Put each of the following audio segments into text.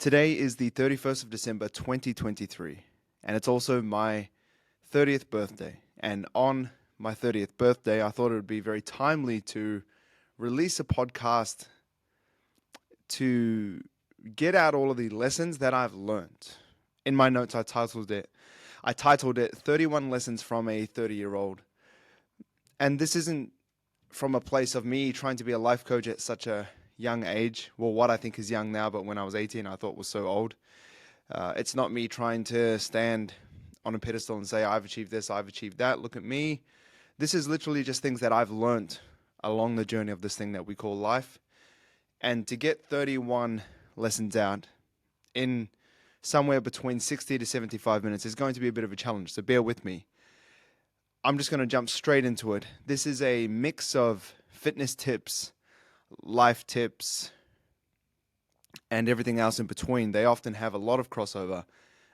Today is the 31st of December 2023, and it's also my 30th birthday. And on my 30th birthday, I thought it would be very timely to release a podcast to get out all of the lessons that I've learned. In my notes, I titled it 31 Lessons from a 30-year-old. And this isn't from a place of me trying to be a life coach at such a young age. Well, what I think is young now, but when I was 18, I thought was so old. It's not me trying to stand on a pedestal and say, I've achieved this, I've achieved that, look at me. This is literally just things that I've learned along the journey of this thing that we call life. And to get 31 lessons out in somewhere between 60 to 75 minutes is going to be a bit of a challenge, so bear with me. I'm just going to jump straight into it. This is a mix of fitness tips, life tips, and everything else in between. They often have a lot of crossover,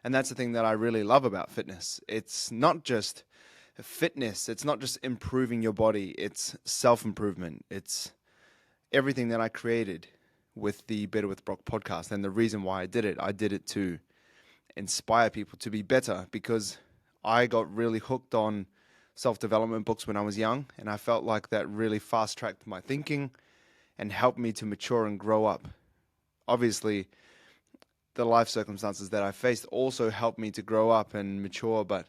and that's the thing that I really love about fitness. It's not just fitness, it's not just improving your body, it's self-improvement. It's everything that I created with the Better with Brock podcast, and the reason why I did it to inspire people to be better, because I got really hooked on self-development books when I was young, and I felt like that really fast-tracked my thinking and helped me to mature and grow up. Obviously, the life circumstances that I faced also helped me to grow up and mature, but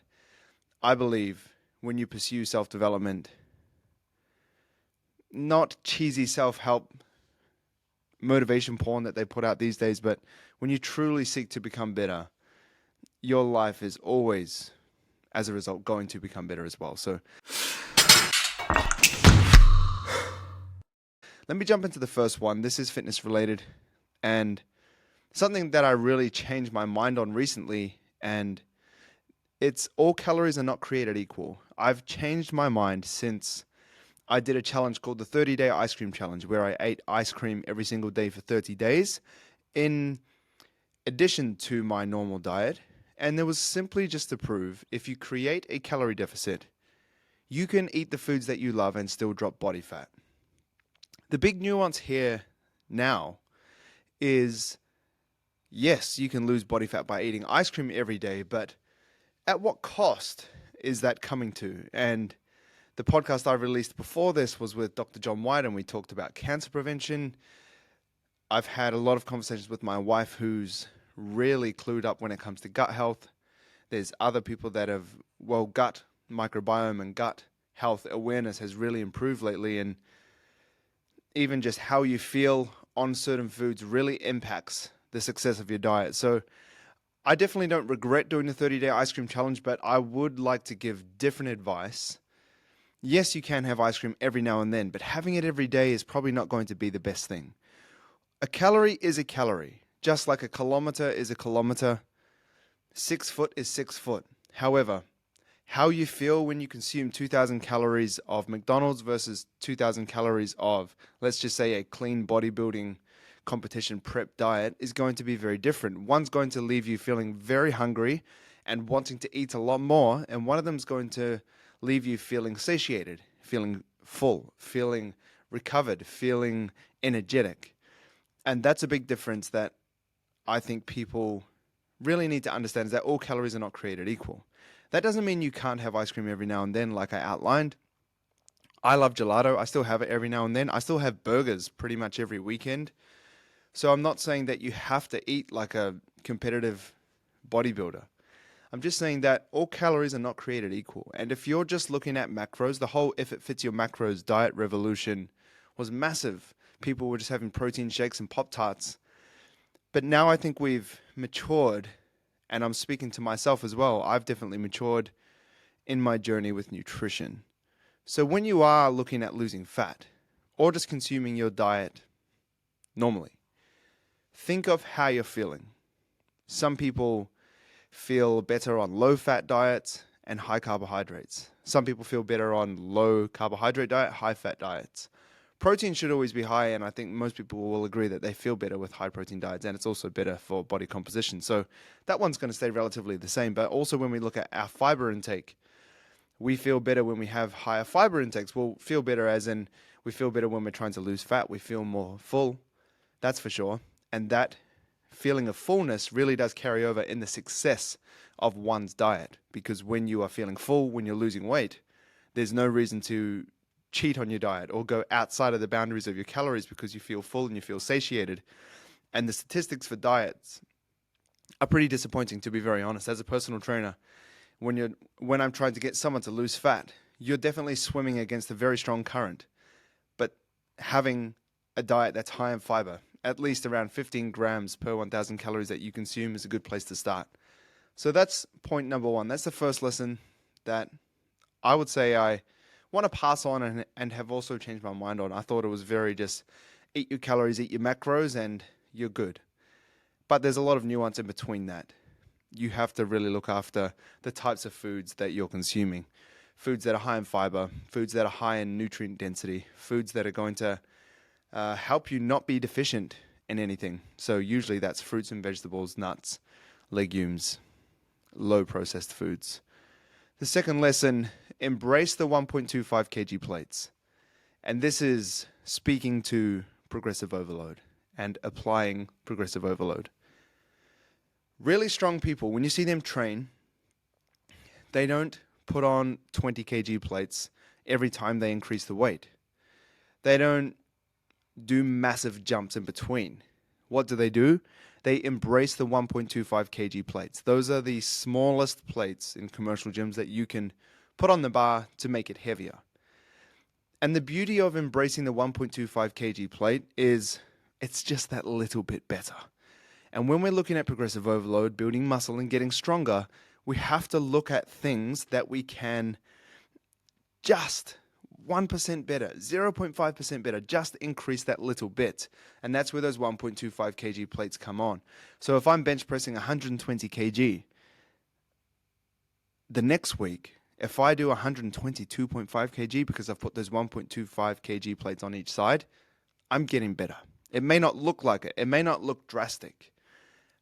I believe when you pursue self-development, not cheesy self-help motivation porn that they put out these days, but when you truly seek to become better, your life is always, as a result, going to become better as well. So let me jump into the first one. This is fitness related and something that I really changed my mind on recently, and it's all calories are not created equal. I've changed my mind since I did a challenge called the 30-day ice cream challenge, where I ate ice cream every single day for 30 days in addition to my normal diet. And there was simply just to prove if you create a calorie deficit, you can eat the foods that you love and still drop body fat. The big nuance here now is, yes, you can lose body fat by eating ice cream every day, but at what cost is that coming to? And the podcast I released before this was with Dr. John White, and we talked about cancer prevention. I've had a lot of conversations with my wife, who's really clued up when it comes to gut health. There's other people that have, gut microbiome and gut health awareness has really improved lately, and even just how you feel on certain foods really impacts the success of your diet. So I definitely don't regret doing the 30-day ice cream challenge, but I would like to give different advice. Yes, you can have ice cream every now and then, but having it every day is probably not going to be the best thing. A calorie is a calorie, just like a kilometer is a kilometer. 6 foot is 6 foot. However, how you feel when you consume 2,000 calories of McDonald's versus 2,000 calories of, let's just say, a clean bodybuilding competition prep diet is going to be very different. One's going to leave you feeling very hungry and wanting to eat a lot more, and one of them is going to leave you feeling satiated, feeling full, feeling recovered, feeling energetic. And that's a big difference that I think people really need to understand, is that all calories are not created equal. That doesn't mean you can't have ice cream every now and then, like I outlined. I love gelato. I still have it every now and then. I still have burgers pretty much every weekend. So I'm not saying that you have to eat like a competitive bodybuilder. I'm just saying that all calories are not created equal. And if you're just looking at macros, the whole if it fits your macros diet revolution was massive. People were just having protein shakes and Pop-Tarts. But now I think we've matured, and I'm speaking to myself as well. I've definitely matured in my journey with nutrition. So when you are looking at losing fat or just consuming your diet normally, think of how you're feeling. Some people feel better on low-fat diets and high carbohydrates. Some people feel better on low carbohydrate diet, high-fat diets. Protein should always be high, and I think most people will agree that they feel better with high-protein diets, and it's also better for body composition. So that one's going to stay relatively the same. But also when we look at our fiber intake, we feel better when we have higher fiber intakes. We'll feel better as in we feel better when we're trying to lose fat. We feel more full, that's for sure. And that feeling of fullness really does carry over in the success of one's diet. Because when you are feeling full, when you're losing weight, there's no reason to cheat on your diet or go outside of the boundaries of your calories because you feel full and you feel satiated. And the statistics for diets are pretty disappointing, to be very honest. As a personal trainer, when I'm trying to get someone to lose fat, you're definitely swimming against a very strong current. But having a diet that's high in fiber, at least around 15 grams per 1,000 calories that you consume, is a good place to start. So that's point number one. That's the first lesson that I would say I want to pass on and have also changed my mind on. I thought it was very just eat your calories, eat your macros, and you're good. But there's a lot of nuance in between that. You have to really look after the types of foods that you're consuming. Foods that are high in fiber, foods that are high in nutrient density, foods that are going to help you not be deficient in anything. So usually that's fruits and vegetables, nuts, legumes, low processed foods. The second lesson, embrace the 1.25 kg plates. And this is speaking to progressive overload and applying progressive overload. Really strong people, when you see them train, they don't put on 20 kg plates every time they increase the weight. They don't do massive jumps in between. What do? They embrace the 1.25 kg plates. Those are the smallest plates in commercial gyms that you can put on the bar to make it heavier. And the beauty of embracing the 1.25 kg plate is it's just that little bit better. And when we're looking at progressive overload, building muscle and getting stronger, we have to look at things that we can just 1% better, 0.5% better, just increase that little bit. And that's where those 1.25 kg plates come on. So if I'm bench pressing 120 kg, the next week, if I do 122.5 kg because I've put those 1.25 kg plates on each side, I'm getting better. It may not look like it. It may not look drastic.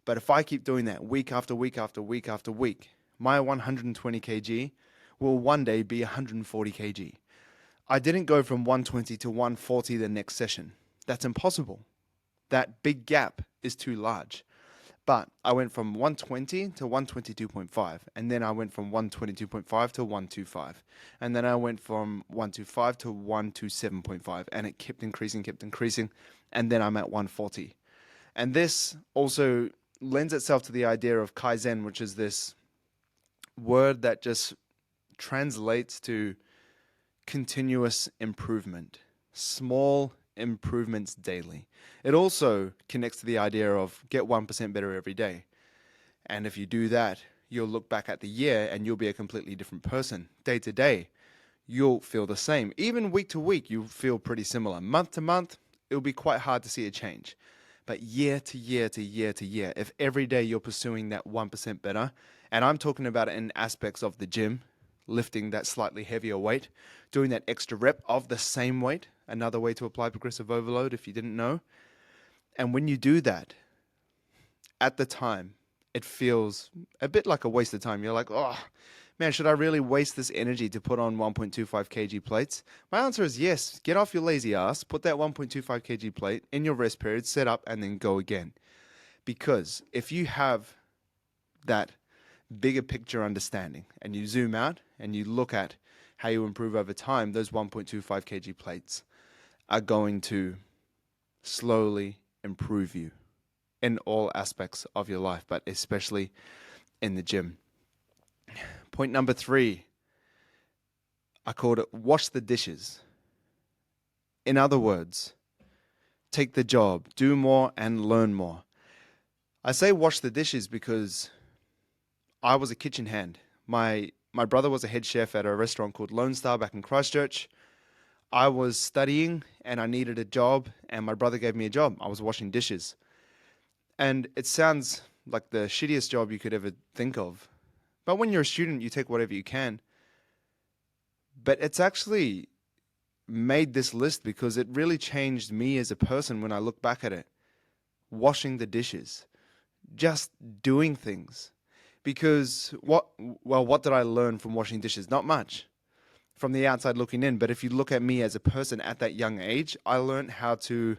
But if I keep doing that week after week after week after week, my 120 kg will one day be 140 kg. I didn't go from 120 to 140 the next session. That's impossible. That big gap is too large. But I went from 120 to 122.5, and then I went from 122.5 to 125, and then I went from 125 to 127.5, and it kept increasing, and then I'm at 140. And this also lends itself to the idea of Kaizen, which is this word that just translates to continuous improvement, small improvements daily. It also connects to the idea of get 1% better every day. And if you do that, you'll look back at the year and you'll be a completely different person. Day to day, you'll feel the same. Even week to week, you'll feel pretty similar. Month to month, it'll be quite hard to see a change. But year to year to year to year, if every day you're pursuing that 1% better, and I'm talking about it in aspects of the gym, lifting that slightly heavier weight, doing that extra rep of the same weight, another way to apply progressive overload if you didn't know. And when you do that, at the time, it feels a bit like a waste of time. You're like, oh, man, should I really waste this energy to put on 1.25 kg plates? My answer is yes. Get off your lazy ass, put that 1.25 kg plate in your rest period, set up, and then go again. Because if you have that bigger picture understanding and you zoom out and you look at how you improve over time, those 1.25 kg plates are going to slowly improve you in all aspects of your life, but especially in the gym. Point number 3, I called it wash the dishes. In other words, take the job, do more and learn more. I say wash the dishes because I was a kitchen hand. My brother was a head chef at a restaurant called Lone Star back in Christchurch. I was studying and I needed a job, and my brother gave me a job. I was washing dishes. And it sounds like the shittiest job you could ever think of. But when you're a student, you take whatever you can. But it's actually made this list because it really changed me as a person when I look back at it. Washing the dishes. Just doing things. Because what did I learn from washing dishes? Not much from the outside looking in. But if you look at me as a person at that young age, I learned how to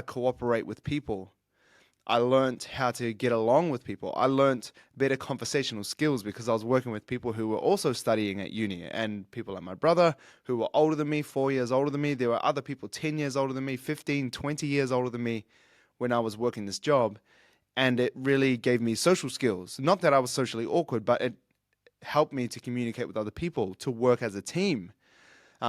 cooperate with people. I learned how to get along with people. I learned better conversational skills because I was working with people who were also studying at uni, and people like my brother who were older than me, 4 years older than me. There were other people 10 years older than me, 15, 20 years older than me when I was working this job. And it really gave me social skills. Not that I was socially awkward, but it helped me to communicate with other people, to work as a team,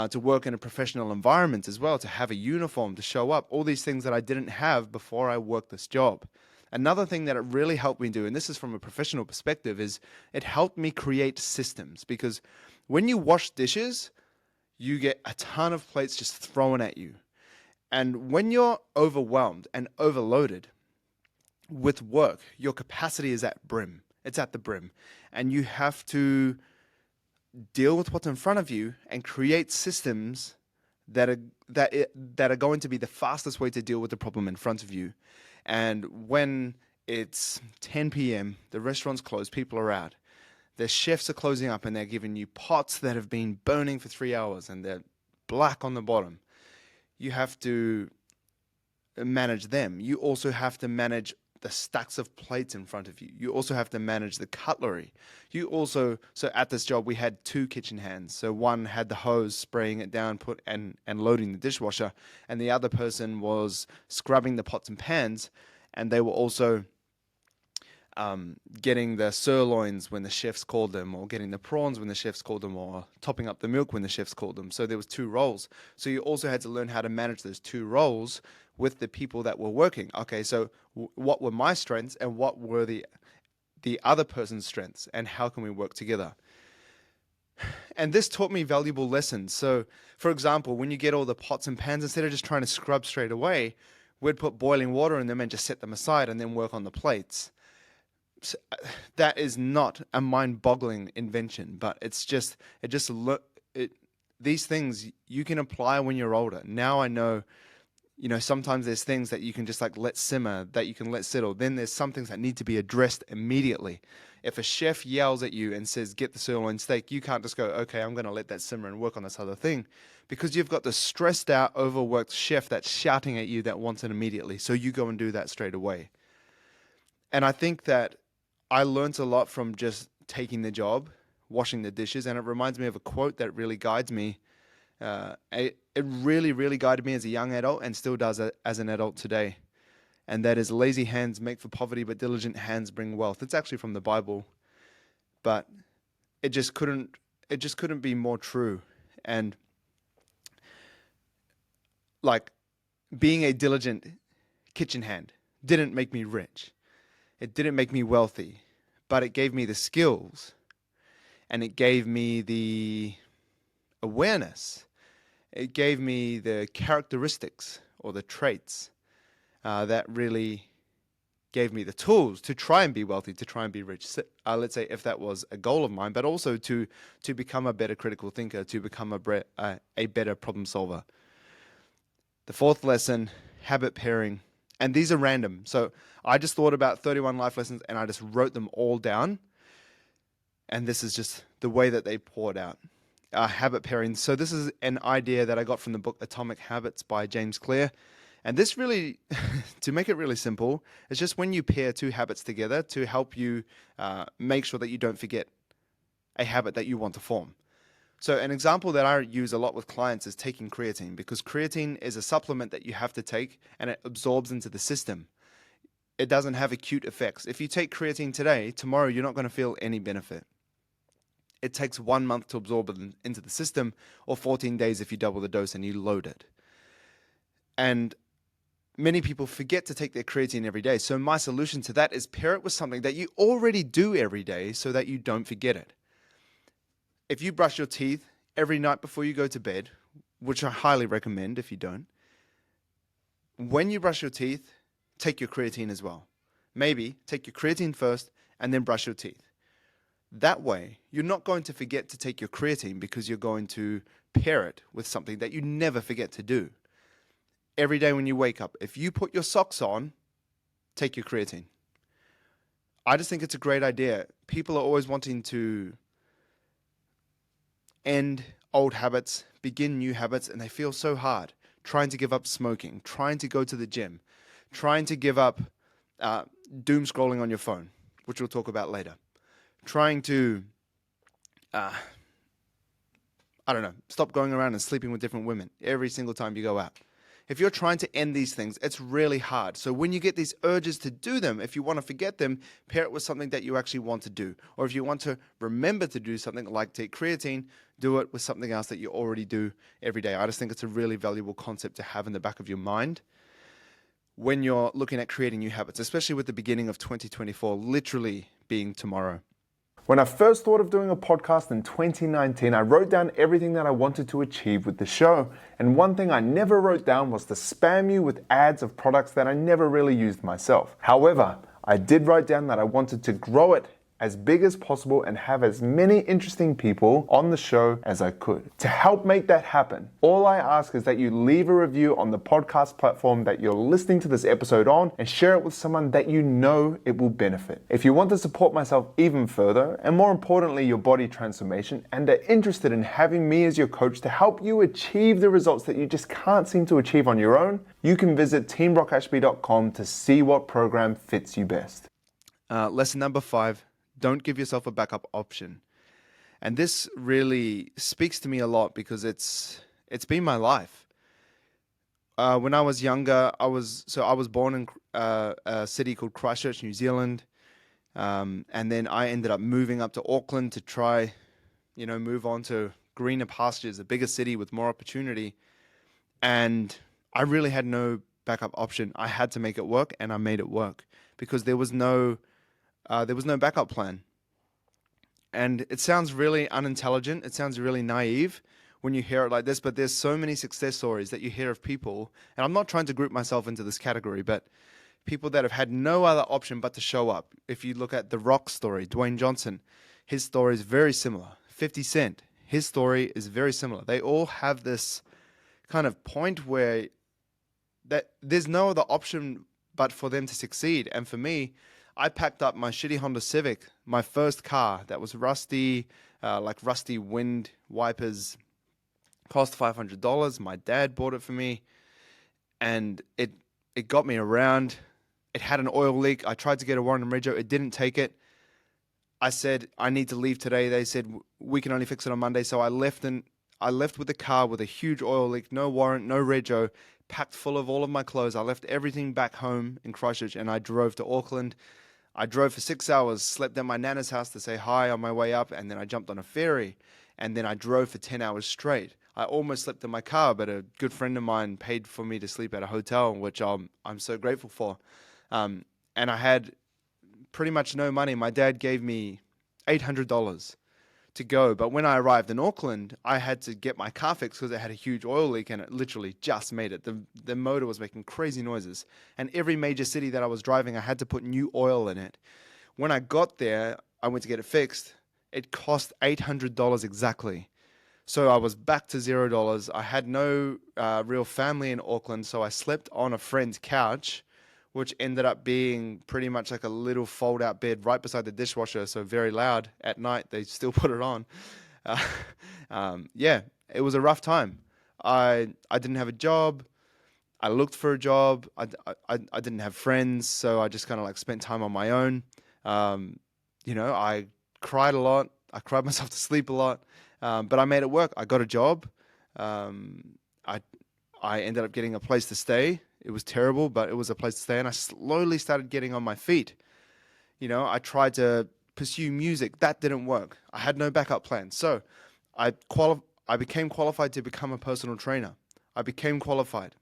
to work in a professional environment as well, to have a uniform, to show up, all these things that I didn't have before I worked this job. Another thing that it really helped me do, and this is from a professional perspective, is it helped me create systems, because when you wash dishes, you get a ton of plates just thrown at you. And when you're overwhelmed and overloaded with work, your capacity is at brim. It's at the brim. And you have to deal with what's in front of you and create systems that are going to be the fastest way to deal with the problem in front of you. And when it's 10 p.m., the restaurant's closed, people are out. The chefs are closing up and they're giving you pots that have been burning for 3 hours and they're black on the bottom. You have to manage them. You also have to manage the stacks of plates in front of you. You also have to manage the cutlery. So at this job, we had two kitchen hands. So one had the hose spraying it down, and loading the dishwasher, and the other person was scrubbing the pots and pans, and they were also getting the sirloins when the chefs called them, or getting the prawns when the chefs called them, or topping up the milk when the chefs called them. So there was two roles. So you also had to learn how to manage those two roles with the people that were working. Okay, so what were my strengths and what were the other person's strengths, and how can we work together? And this taught me valuable lessons. So, for example, when you get all the pots and pans, instead of just trying to scrub straight away, we'd put boiling water in them and just set them aside and then work on the plates. That is not a mind-boggling invention, but these things you can apply when you're older. Now I know, sometimes there's things that you can just like let simmer, that you can let settle. Then there's some things that need to be addressed immediately. If a chef yells at you and says, get the sirloin steak, you can't just go, okay, I'm going to let that simmer and work on this other thing, because you've got the stressed out, overworked chef that's shouting at you that wants it immediately. So you go and do that straight away. And I think that I learned a lot from just taking the job, washing the dishes, and it reminds me of a quote that really guides me. It really, really guided me as a young adult and still does as an adult today. And that is, lazy hands make for poverty, but diligent hands bring wealth. It's actually from the Bible, but it just couldn't be more true. And like, being a diligent kitchen hand didn't make me rich. It didn't make me wealthy, but it gave me the skills, and it gave me the awareness. It gave me the characteristics or the traits that really gave me the tools to try and be wealthy, to try and be rich. Let's say if that was a goal of mine, but also to become a better critical thinker, to become a better problem solver. The fourth lesson, habit pairing. And these are random. So I just thought about 31 life lessons and I just wrote them all down. And this is just the way that they poured out. Habit pairing. So this is an idea that I got from the book Atomic Habits by James Clear. And this really, to make it really simple, it's just when you pair two habits together to help you make sure that you don't forget a habit that you want to form. So an example that I use a lot with clients is taking creatine, because creatine is a supplement that you have to take and it absorbs into the system. It doesn't have acute effects. If you take creatine today, tomorrow you're not going to feel any benefit. It takes 1 month to absorb it into the system, or 14 days if you double the dose and you load it. And many people forget to take their creatine every day. So my solution to that is pair it with something that you already do every day so that you don't forget it. If you brush your teeth every night before you go to bed, which I highly recommend if you don't, when you brush your teeth, take your creatine as well. Maybe take your creatine first and then brush your teeth. That way, you're not going to forget to take your creatine, because you're going to pair it with something that you never forget to do. Every day when you wake up, if you put your socks on, take your creatine. I just think it's a great idea. People are always wanting to end old habits, begin new habits, and they feel so hard. Trying to give up smoking, trying to go to the gym, trying to give up doom scrolling on your phone, which we'll talk about later. Trying to, I don't know, stop going around and sleeping with different women every single time you go out. If you're trying to end these things, it's really hard. So when you get these urges to do them, if you want to forget them, pair it with something that you actually want to do. Or if you want to remember to do something like take creatine, do it with something else that you already do every day. I just think it's a really valuable concept to have in the back of your mind when you're looking at creating new habits, especially with the beginning of 2024 literally being tomorrow. When I first thought of doing a podcast in 2019, I wrote down everything that I wanted to achieve with the show. And one thing I never wrote down was to spam you with ads of products that I never really used myself. However, I did write down that I wanted to grow it as big as possible and have as many interesting people on the show as I could. To help make that happen, all I ask is that you leave a review on the podcast platform that you're listening to this episode on and share it with someone that you know it will benefit. If you want to support myself even further, and more importantly, your body transformation, and are interested in having me as your coach to help you achieve the results that you just can't seem to achieve on your own, you can visit teamrockashby.com to see what program fits you best. Lesson number 5. Don't give yourself a backup option. And this really speaks to me a lot because it's been my life. When I was younger, I was born in a city called Christchurch, New Zealand. And then I ended up moving up to Auckland to try, move on to greener pastures, a bigger city with more opportunity. And I really had no backup option. I had to make it work, and I made it work because there was no backup plan. And it sounds really unintelligent. It sounds really naive when you hear it like this, but there's so many success stories that you hear of people, and I'm not trying to group myself into this category, but people that have had no other option but to show up. If you look at The Rock's story, Dwayne Johnson, his story is very similar. 50 Cent, his story is very similar. They all have this kind of point where that there's no other option but for them to succeed. And for me, I packed up my shitty Honda Civic, my first car that was rusty, like rusty wind wipers, cost $500. My dad bought it for me, and it got me around. It had an oil leak. I tried to get a warrant and rego. It didn't take it. I said, I need to leave today. They said, we can only fix it on Monday. So I left with the car with a huge oil leak, no warrant, no rego, packed full of all of my clothes. I left everything back home in Christchurch, and I drove to Auckland. I drove for 6 hours, slept at my nana's house to say hi on my way up, and then I jumped on a ferry, and then I drove for 10 hours straight. I almost slept in my car, but a good friend of mine paid for me to sleep at a hotel, which I'm so grateful for. And I had pretty much no money. My dad gave me $800 to go, but when I arrived in Auckland, I had to get my car fixed because it had a huge oil leak, and it literally just made it. The motor was making crazy noises, and every major city that I was driving, I had to put new oil in it. When I got there, I went to get it fixed. It cost $800 exactly. So I was back to $0. I had no real family in Auckland, so I slept on a friend's couch, which ended up being pretty much like a little fold-out bed right beside the dishwasher, so very loud. At night, they still put it on. Yeah, it was a rough time. I didn't have a job. I looked for a job. I didn't have friends, so I just kind of like spent time on my own. I cried a lot. I cried myself to sleep a lot, but I made it work. I got a job. I ended up getting a place to stay. It was terrible, but it was a place to stay, and I slowly started getting on my feet. I tried to pursue music. That didn't work. I had no backup plan. So I became qualified to become a personal trainer. I became qualified.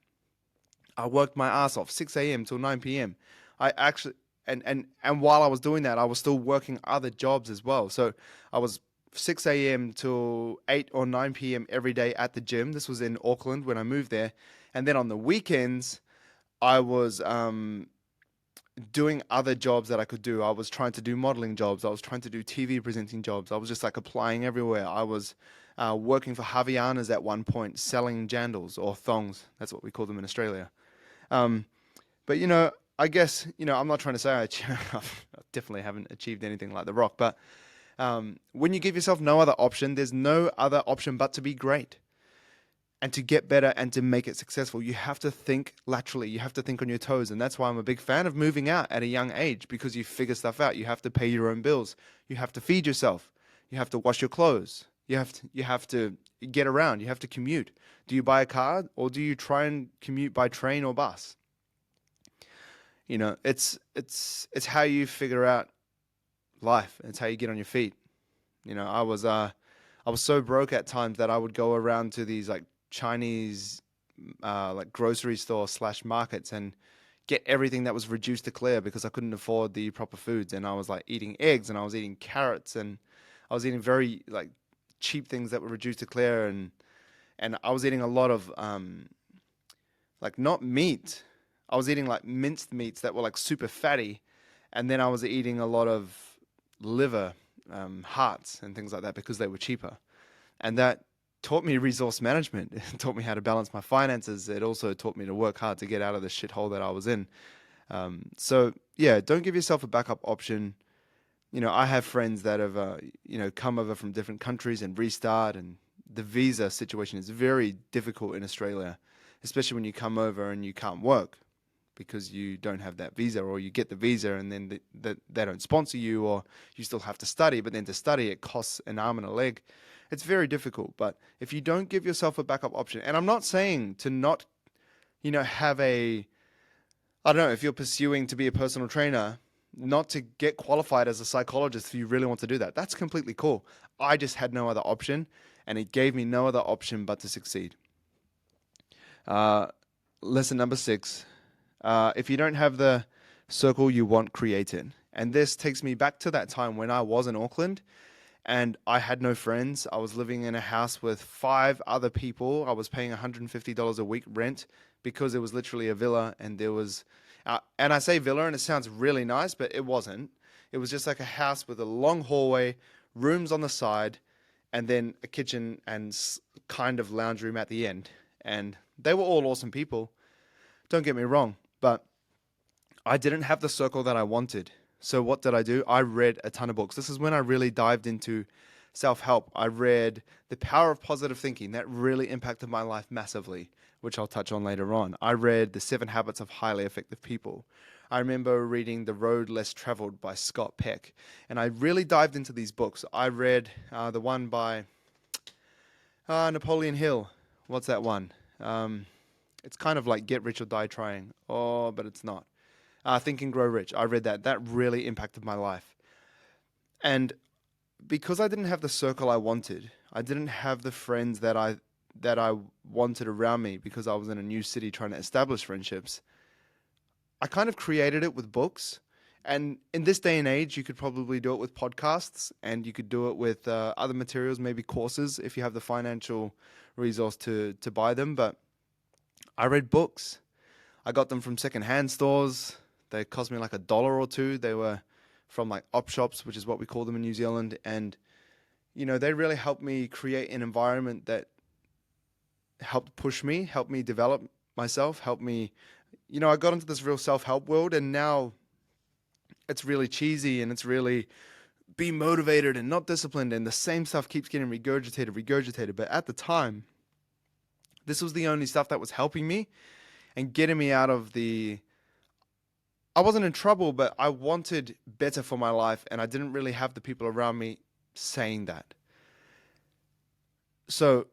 I worked my ass off, 6 a.m. till 9 p.m. I actually, and while I was doing that, I was still working other jobs as well. So I was 6 a.m. till 8 or 9 p.m. every day at the gym. This was in Auckland when I moved there. And then on the weekends, I was doing other jobs that I could do. I was trying to do modeling jobs. I was trying to do TV presenting jobs. I was just like applying everywhere. I was working for Havianas at one point, selling jandals or thongs. That's what we call them in Australia. But, I guess, I'm not trying to say I definitely haven't achieved anything like The Rock. But when you give yourself no other option, there's no other option but to be great. And to get better and to make it successful, you have to think laterally. You have to think on your toes. And that's why I'm a big fan of moving out at a young age, because you figure stuff out. You have to pay your own bills. You have to feed yourself. You have to wash your clothes. You have to get around. You have to commute. Do you buy a car, or do you try and commute by train or bus? It's how you figure out life. It's how you get on your feet. I was so broke at times that I would go around to these like Chinese like grocery store slash markets and get everything that was reduced to clear because I couldn't afford the proper foods. And I was like eating eggs, and I was eating carrots, and I was eating very like cheap things that were reduced to clear, and I was eating a lot of like not meat. I was eating like minced meats that were like super fatty, and then I was eating a lot of liver, hearts, and things like that because they were cheaper. And that taught me resource management. It taught me how to balance my finances. It also taught me to work hard to get out of the shithole that I was in. So yeah, don't give yourself a backup option. I have friends that have, come over from different countries and restart, and the visa situation is very difficult in Australia, especially when you come over and you can't work because you don't have that visa, or you get the visa and then they don't sponsor you, or you still have to study, but then to study it costs an arm and a leg. It's very difficult. But if you don't give yourself a backup option, and I'm not saying to not, have I don't know, if you're pursuing to be a personal trainer, not to get qualified as a psychologist if you really want to do that. That's completely cool. I just had no other option, and it gave me no other option but to succeed. Uh, Lesson number 6. If you don't have the circle you want, create it. And this takes me back to that time when I was in Auckland and I had no friends. I was living in a house with 5 other people. I was paying $150 a week rent because it was literally a villa, and there was, and I say villa and it sounds really nice, but it wasn't. It was just like a house with a long hallway, rooms on the side, and then a kitchen and kind of lounge room at the end. And they were all awesome people. Don't get me wrong, but I didn't have the circle that I wanted. So what did I do? I read a ton of books. This is when I really dived into self-help. I read The Power of Positive Thinking. That really impacted my life massively, which I'll touch on later on. I read The 7 Habits of Highly Effective People. I remember reading The Road Less Traveled by Scott Peck. And I really dived into these books. I read the one by Napoleon Hill. What's that one? It's kind of like Get Rich or Die Trying. Oh, but it's not. Think and Grow Rich. I read that. That really impacted my life. And because I didn't have the circle I wanted, I didn't have the friends that I wanted around me because I was in a new city trying to establish friendships, I kind of created it with books. And in this day and age, you could probably do it with podcasts, and you could do it with other materials, maybe courses if you have the financial resource to buy them. But I read books. I got them from secondhand stores. They cost me like $1 or $2. They were from like op shops, which is what we call them in New Zealand. And, they really helped me create an environment that helped push me, helped me develop myself, helped me, I got into this real self-help world, and now it's really cheesy and it's really be motivated and not disciplined. And the same stuff keeps getting regurgitated. But at the time, this was the only stuff that was helping me and getting me out of I wasn't in trouble, but I wanted better for my life, and I didn't really have the people around me saying that. So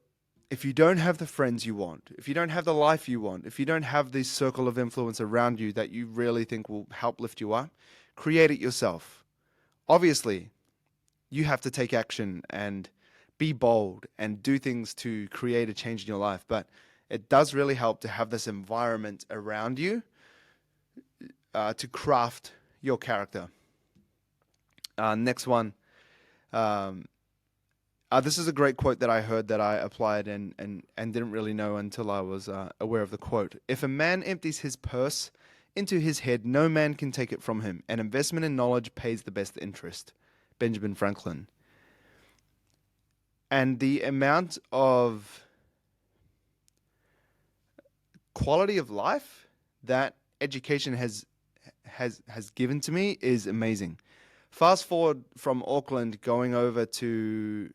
if you don't have the friends you want, if you don't have the life you want, if you don't have this circle of influence around you that you really think will help lift you up, create it yourself. Obviously, you have to take action and be bold and do things to create a change in your life, but it does really help to have this environment around you to craft your character. Next one. This is a great quote that I heard that I applied and didn't really know until I was aware of the quote. If a man empties his purse into his head, no man can take it from him. An investment in knowledge pays the best interest. Benjamin Franklin. And the amount of quality of life that education has given to me is amazing. Fast forward from Auckland going over to,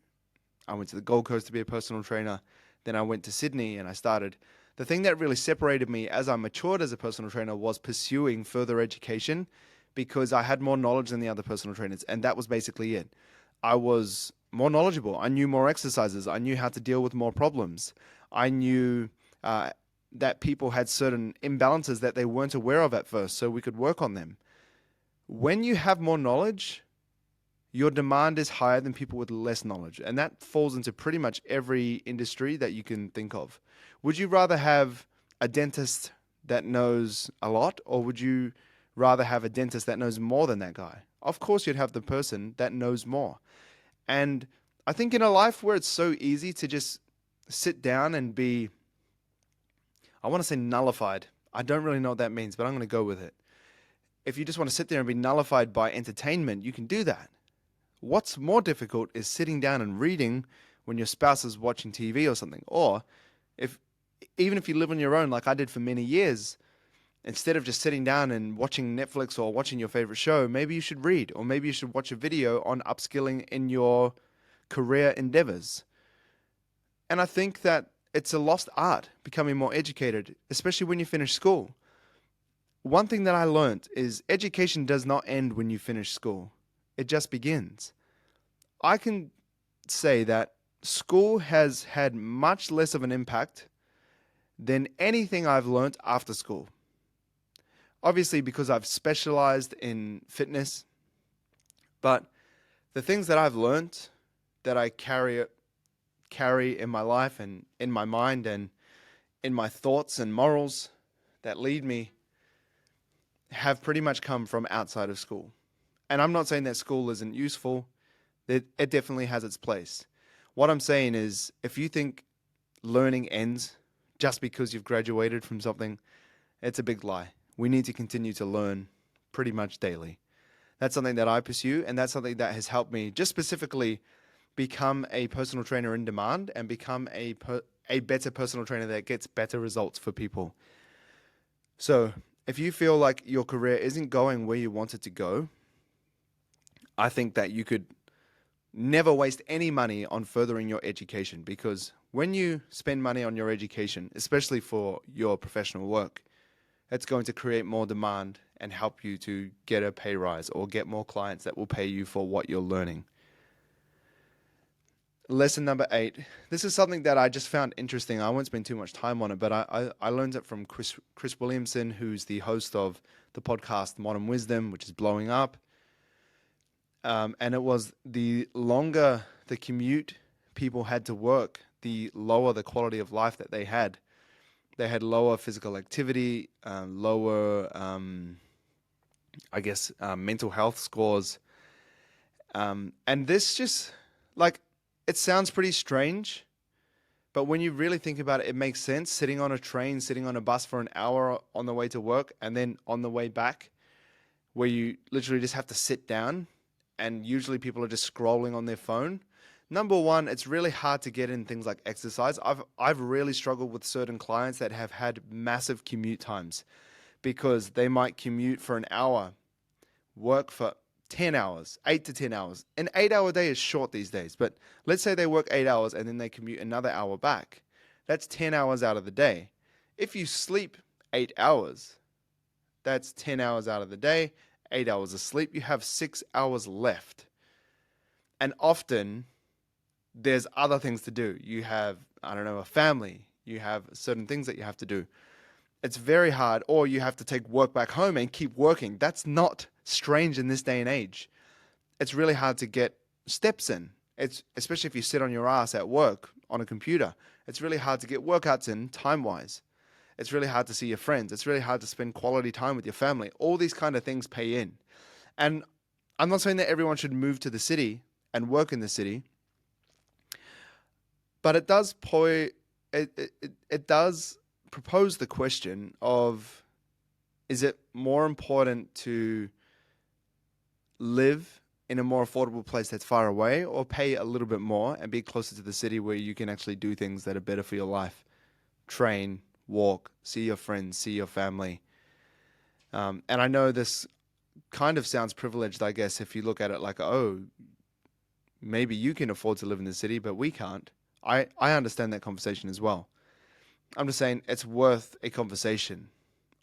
I went to the Gold Coast to be a personal trainer. Then I went to Sydney and I started. The thing that really separated me as I matured as a personal trainer was pursuing further education because I had more knowledge than the other personal trainers. And that was basically it. I was more knowledgeable. I knew more exercises. I knew how to deal with more problems. I knew uh, that people had certain imbalances that they weren't aware of at first, so we could work on them. When you have more knowledge, your demand is higher than people with less knowledge. And that falls into pretty much every industry that you can think of. Would you rather have a dentist that knows a lot, or would you rather have a dentist that knows more than that guy? Of course, you'd have the person that knows more. And I think in a life where it's so easy to just sit down and be, I want to say nullified. I don't really know what that means, but I'm going to go with it. If you just want to sit there and be nullified by entertainment, you can do that. What's more difficult is sitting down and reading when your spouse is watching TV or something. Or if even if you live on your own, like I did for many years, instead of just sitting down and watching Netflix or watching your favorite show, maybe you should read, or maybe you should watch a video on upskilling in your career endeavors. And I think that it's a lost art, becoming more educated, especially when you finish school. One thing that I learned is education does not end when you finish school. It just begins. I can say that school has had much less of an impact than anything I've learned after school. Obviously, because I've specialized in fitness, but the things that I've learned that I carry in my life and in my mind and in my thoughts and morals that lead me have pretty much come from outside of school. And I'm not saying that school isn't useful. It definitely has its place. What I'm saying is, if you think learning ends just because you've graduated from something, it's a big lie. We need to continue to learn pretty much daily. That's something that I pursue, and that's something that has helped me just specifically become a personal trainer in demand and become a better personal trainer that gets better results for people. So, if you feel like your career isn't going where you want it to go, I think that you could never waste any money on furthering your education, because when you spend money on your education, especially for your professional work, it's going to create more demand and help you to get a pay rise or get more clients that will pay you for what you're learning. Lesson number 8. This is something that I just found interesting. I won't spend too much time on it, but I learned it from Chris Williamson, who's the host of the podcast Modern Wisdom, which is blowing up. And it was the longer the commute people had to work, the lower the quality of life that they had. They had lower physical activity, lower, mental health scores. And this just, like, it sounds pretty strange, but when you really think about it, it makes sense. Sitting on a train, sitting on a bus for an hour on the way to work, and then on the way back, where you literally just have to sit down, and usually people are just scrolling on their phone. Number one, it's really hard to get in things like exercise. I've really struggled with certain clients that have had massive commute times, because they might commute for an hour, work for 10 hours, 8 to 10 hours. An 8-hour day is short these days, but let's say they work 8 hours and then they commute another hour back. That's 10 hours out of the day. If you sleep 8 hours, that's 10 hours out of the day, 8 hours of sleep. You have 6 hours left. And often there's other things to do. You have, a family. You have certain things that you have to do. It's very hard, or you have to take work back home and keep working. That's not strange in this day and age. It's really hard to get steps in. It's especially if you sit on your ass at work on a computer. It's really hard to get workouts in time-wise. It's really hard to see your friends. It's really hard to spend quality time with your family. All these kind of things pay in. And I'm not saying that everyone should move to the city and work in the city, but it does it does propose the question of, is it more important to live in a more affordable place that's far away, or pay a little bit more and be closer to the city where you can actually do things that are better for your life? Train, walk, see your friends, see your family. And I know this kind of sounds privileged, I guess, if you look at it like, oh, maybe you can afford to live in the city, but we can't. I understand that conversation as well. I'm just saying it's worth a conversation.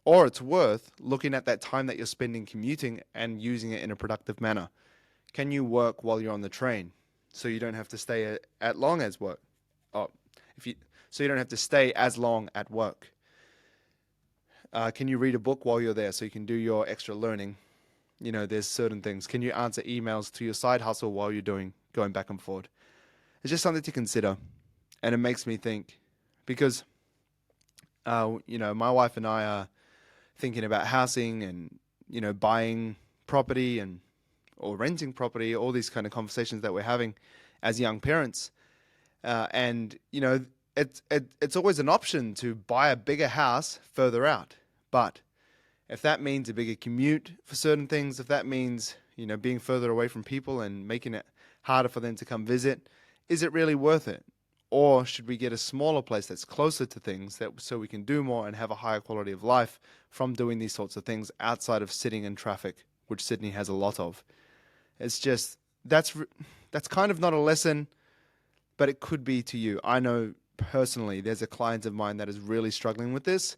Or it's worth looking at that time that you're spending commuting and using it in a productive manner. Can you work while you're on the train so you don't have to stay at long as work? Oh, if you so you don't have to stay as long at work. Can you read a book while you're there so you can do your extra learning? There's certain things. Can you answer emails to your side hustle while you're going back and forth? It's just something to consider, and it makes me think because my wife and I are thinking about housing and buying property and or renting property, all these kind of conversations that we're having as young parents. And it's always an option to buy a bigger house further out. But if that means a bigger commute for certain things, if that means being further away from people and making it harder for them to come visit, is it really worth it? Or should we get a smaller place that's closer to things so we can do more and have a higher quality of life from doing these sorts of things outside of sitting in traffic, which Sydney has a lot of? It's just that's kind of not a lesson, but it could be to you. I know personally there's a client of mine that is really struggling with this,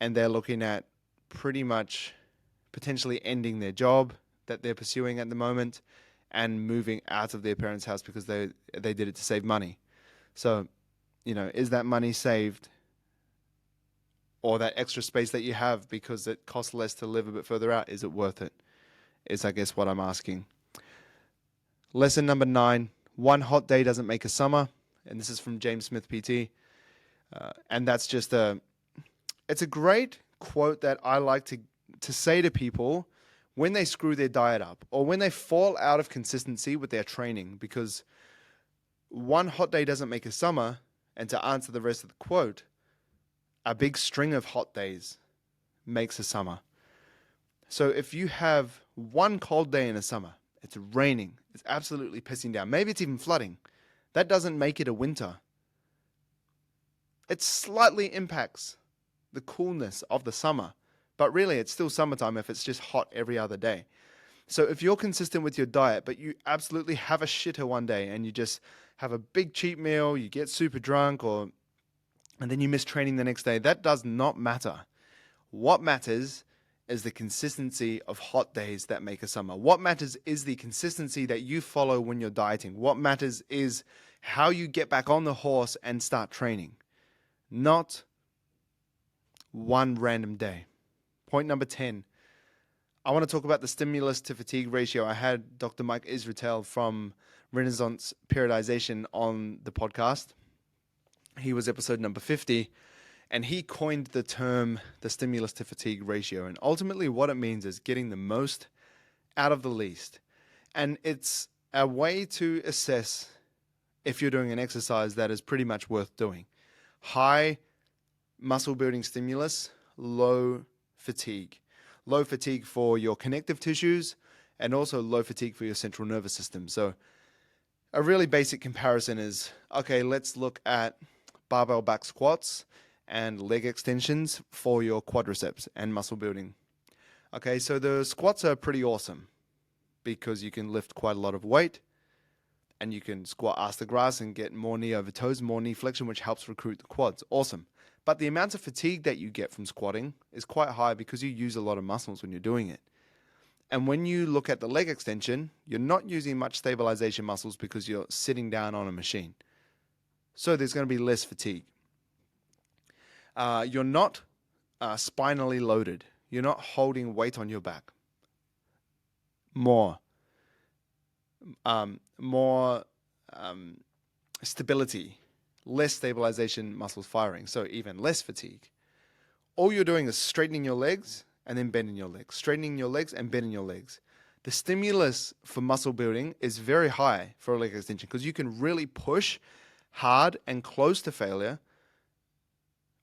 and they're looking at pretty much potentially ending their job that they're pursuing at the moment and moving out of their parents' house because they did it to save money. So, is that money saved or that extra space that you have because it costs less to live a bit further out, is it worth it? Is, I guess, what I'm asking. Lesson number 9, one hot day doesn't make a summer. And this is from James Smith PT. And that's just it's a great quote that I like to say to people when they screw their diet up or when they fall out of consistency with their training, because one hot day doesn't make a summer. And to answer the rest of the quote, a big string of hot days makes a summer. So if you have one cold day in a summer, it's raining, it's absolutely pissing down, maybe it's even flooding, that doesn't make it a winter. It slightly impacts the coolness of the summer, but really it's still summertime if it's just hot every other day. So if you're consistent with your diet, but you absolutely have a shitter one day and you just have a big cheat meal, you get super drunk, and then you miss training the next day, that does not matter. What matters is the consistency of hot days that make a summer. What matters is the consistency that you follow when you're dieting. What matters is how you get back on the horse and start training, not one random day. Point number 10. I want to talk about the stimulus to fatigue ratio. I had Dr. Mike Israetel from Renaissance Periodization on the podcast. He was episode number 50, and he coined the term the stimulus to fatigue ratio. And ultimately what it means is getting the most out of the least. And it's a way to assess if you're doing an exercise that is pretty much worth doing. High muscle building stimulus, low fatigue. Low fatigue for your connective tissues and also low fatigue for your central nervous system. So a really basic comparison is, okay, let's look at barbell back squats and leg extensions for your quadriceps and muscle building. Okay, so the squats are pretty awesome because you can lift quite a lot of weight and you can squat ass to grass and get more knee over toes, more knee flexion, which helps recruit the quads. Awesome. But the amount of fatigue that you get from squatting is quite high because you use a lot of muscles when you're doing it. And when you look at the leg extension, you're not using much stabilization muscles because you're sitting down on a machine. So there's going to be less fatigue. You're not spinally loaded. You're not holding weight on your back. More stability, less stabilization muscles firing, so even less fatigue. All you're doing is straightening your legs and then bending your legs, straightening your legs and bending your legs. The stimulus for muscle building is very high for a leg extension because you can really push hard and close to failure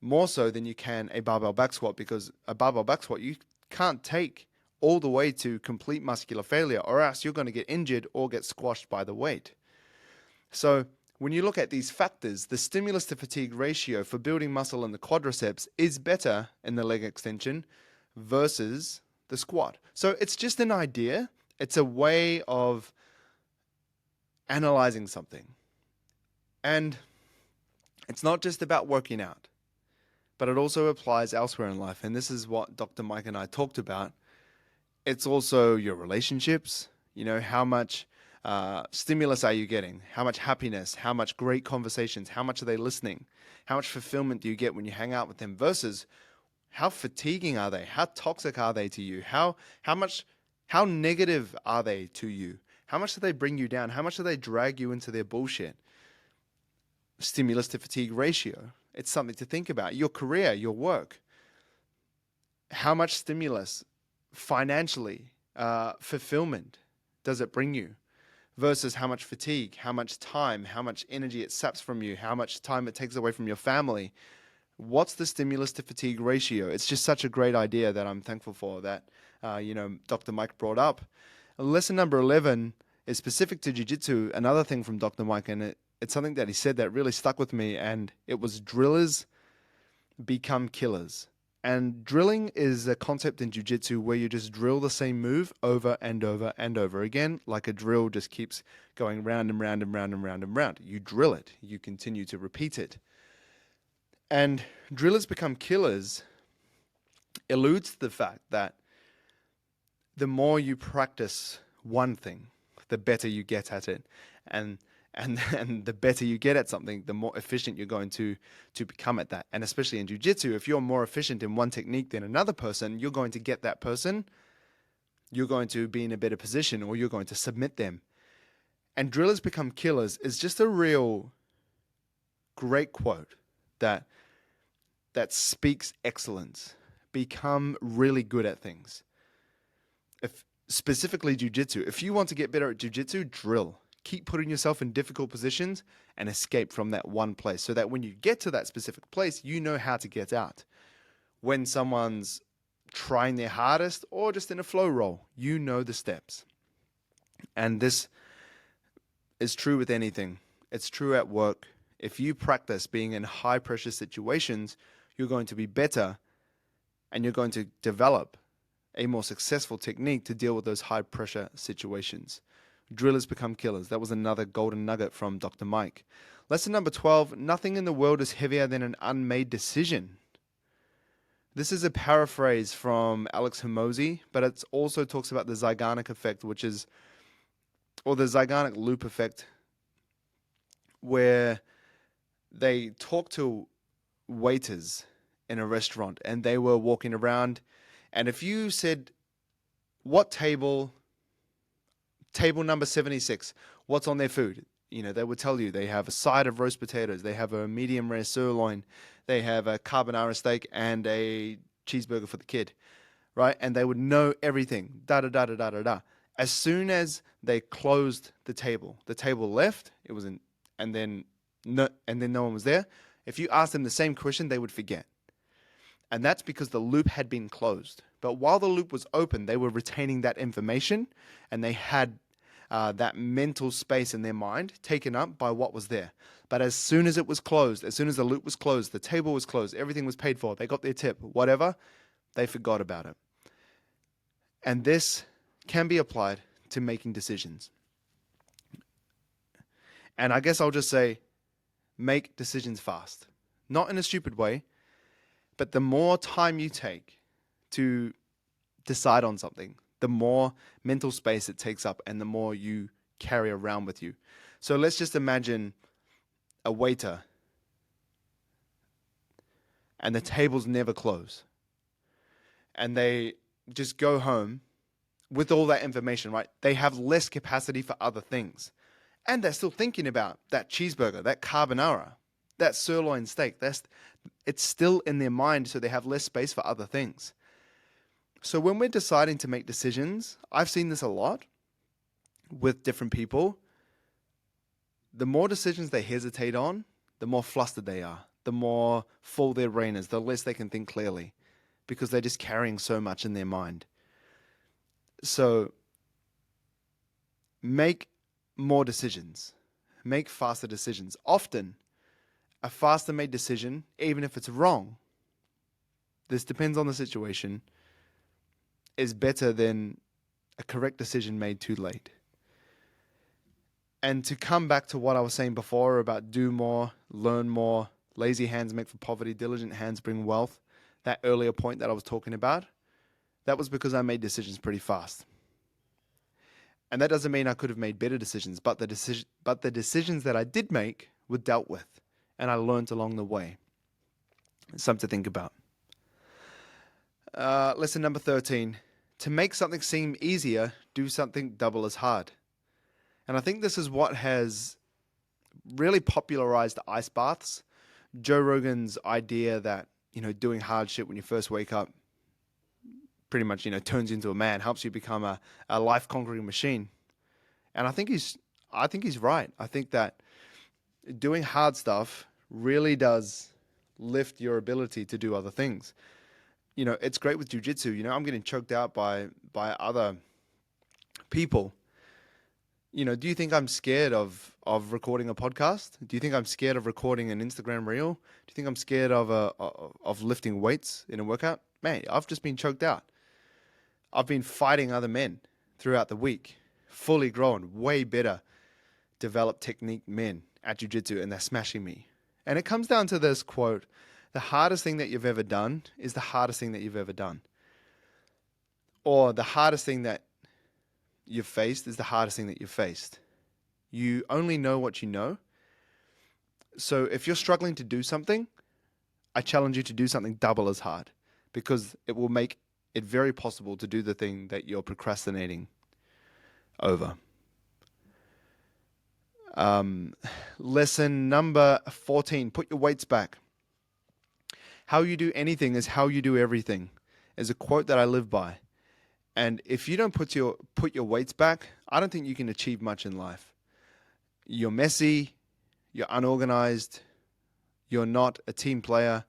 more so than you can a barbell back squat, because a barbell back squat you can't take all the way to complete muscular failure or else you're going to get injured or get squashed by the weight. So when you look at these factors, the stimulus to fatigue ratio for building muscle in the quadriceps is better in the leg extension versus the squat. So it's just an idea. It's a way of analyzing something. And It's not just about working out, but it also applies elsewhere in life. And this is what Dr. Mike and I talked about. It's also your relationships, how much stimulus are you getting? How much happiness? How much great conversations? How much are they listening? How much fulfillment do you get when you hang out with them versus how fatiguing are they? How toxic are they to you? How negative are they to you? How much do they bring you down? How much do they drag you into their bullshit? Stimulus to fatigue ratio. It's something to think about. Your career, your work. How much stimulus financially, fulfillment does it bring you? Versus how much fatigue, how much time, how much energy it saps from you, how much time it takes away from your family. What's the stimulus to fatigue ratio? It's just such a great idea that I'm thankful for that, Dr. Mike brought up. Lesson number 11 is specific to jiu-jitsu. Another thing from Dr. Mike, and it's something that he said that really stuck with me, and it was drillers become killers. And drilling is a concept in jiu-jitsu where you just drill the same move over and over and over again, like a drill just keeps going round and round and round and round and round. You drill it, you continue to repeat it. And drillers become killers alludes to the fact that the more you practice one thing, the better you get at it. And the better you get at something, the more efficient you're going to become at that. And especially in jiu-jitsu, if you're more efficient in one technique than another person, you're going to get that person, you're going to be in a better position, or you're going to submit them. And drillers become killers is just a real great quote that speaks excellence. Become really good at things. If specifically jiu-jitsu, if you want to get better at jiu-jitsu, drill. Keep putting yourself in difficult positions and escape from that one place so that when you get to that specific place, you know how to get out. When someone's trying their hardest or just in a flow roll, you know the steps. And this is true with anything. It's true at work. If you practice being in high pressure situations, you're going to be better and you're going to develop a more successful technique to deal with those high pressure situations. Drillers become killers. That was another golden nugget from Dr. Mike. Lesson number 12, nothing in the world is heavier than an unmade decision. This is a paraphrase from Alex Hormozi, but it also talks about the Zeigarnik effect, or the Zeigarnik loop effect, where they talk to waiters in a restaurant and they were walking around. And if you said, what table number 76, what's on their food? They would tell you they have a side of roast potatoes, they have a medium rare sirloin, they have a carbonara steak and a cheeseburger for the kid, right? And they would know everything, da da da da da da da. As soon as they closed the table left, and then no one was there. If you asked them the same question, they would forget. And that's because the loop had been closed. But while the loop was open, they were retaining that information and they had that mental space in their mind taken up by what was there. But as soon as it was closed, as soon as the loop was closed, the table was closed, everything was paid for, they got their tip, whatever, they forgot about it. And this can be applied to making decisions. And I guess I'll just say, make decisions fast. Not in a stupid way, but the more time you take to decide on something, the more mental space it takes up and the more you carry around with you. So let's just imagine a waiter and the tables never close. And they just go home with all that information, right? They have less capacity for other things. And they're still thinking about that cheeseburger, that carbonara, that sirloin steak. It's still in their mind, so they have less space for other things. So when we're deciding to make decisions, I've seen this a lot with different people. The more decisions they hesitate on, the more flustered they are, the more full their brain is, the less they can think clearly because they're just carrying so much in their mind. So make more decisions, make faster decisions. Often, a faster made decision, even if it's wrong, this depends on the situation, is better than a correct decision made too late. And to come back to what I was saying before about do more, learn more, lazy hands make for poverty, diligent hands bring wealth, that earlier point that I was talking about, that was because I made decisions pretty fast. And that doesn't mean I could have made better decisions, but the decisions that I did make were dealt with, and I learned along the way. It's something to think about. Lesson number 13. To make something seem easier, do something double as hard. And I think this is what has really popularized ice baths. Joe Rogan's idea that, doing hard shit when you first wake up pretty much, turns you into a man, helps you become a life-conquering machine. And I think he's right. I think that doing hard stuff really does lift your ability to do other things. It's great with jiu-jitsu. I'm getting choked out by other people. Do you think I'm scared of recording a podcast? Do you think I'm scared of recording an Instagram reel? Do you think I'm scared of lifting weights in a workout? Man, I've just been choked out. I've been fighting other men throughout the week, fully grown, way better, developed technique men at jiu-jitsu, and they're smashing me. And it comes down to this quote: the hardest thing that you've ever done is the hardest thing that you've ever done. Or the hardest thing that you've faced is the hardest thing that you've faced. You only know what you know. So if you're struggling to do something, I challenge you to do something double as hard, because it will make it very possible to do the thing that you're procrastinating over. Lesson number 14, put your weights back. How you do anything is how you do everything, is a quote that I live by. And if you don't put your weights back, I don't think you can achieve much in life. You're messy, you're unorganized, you're not a team player,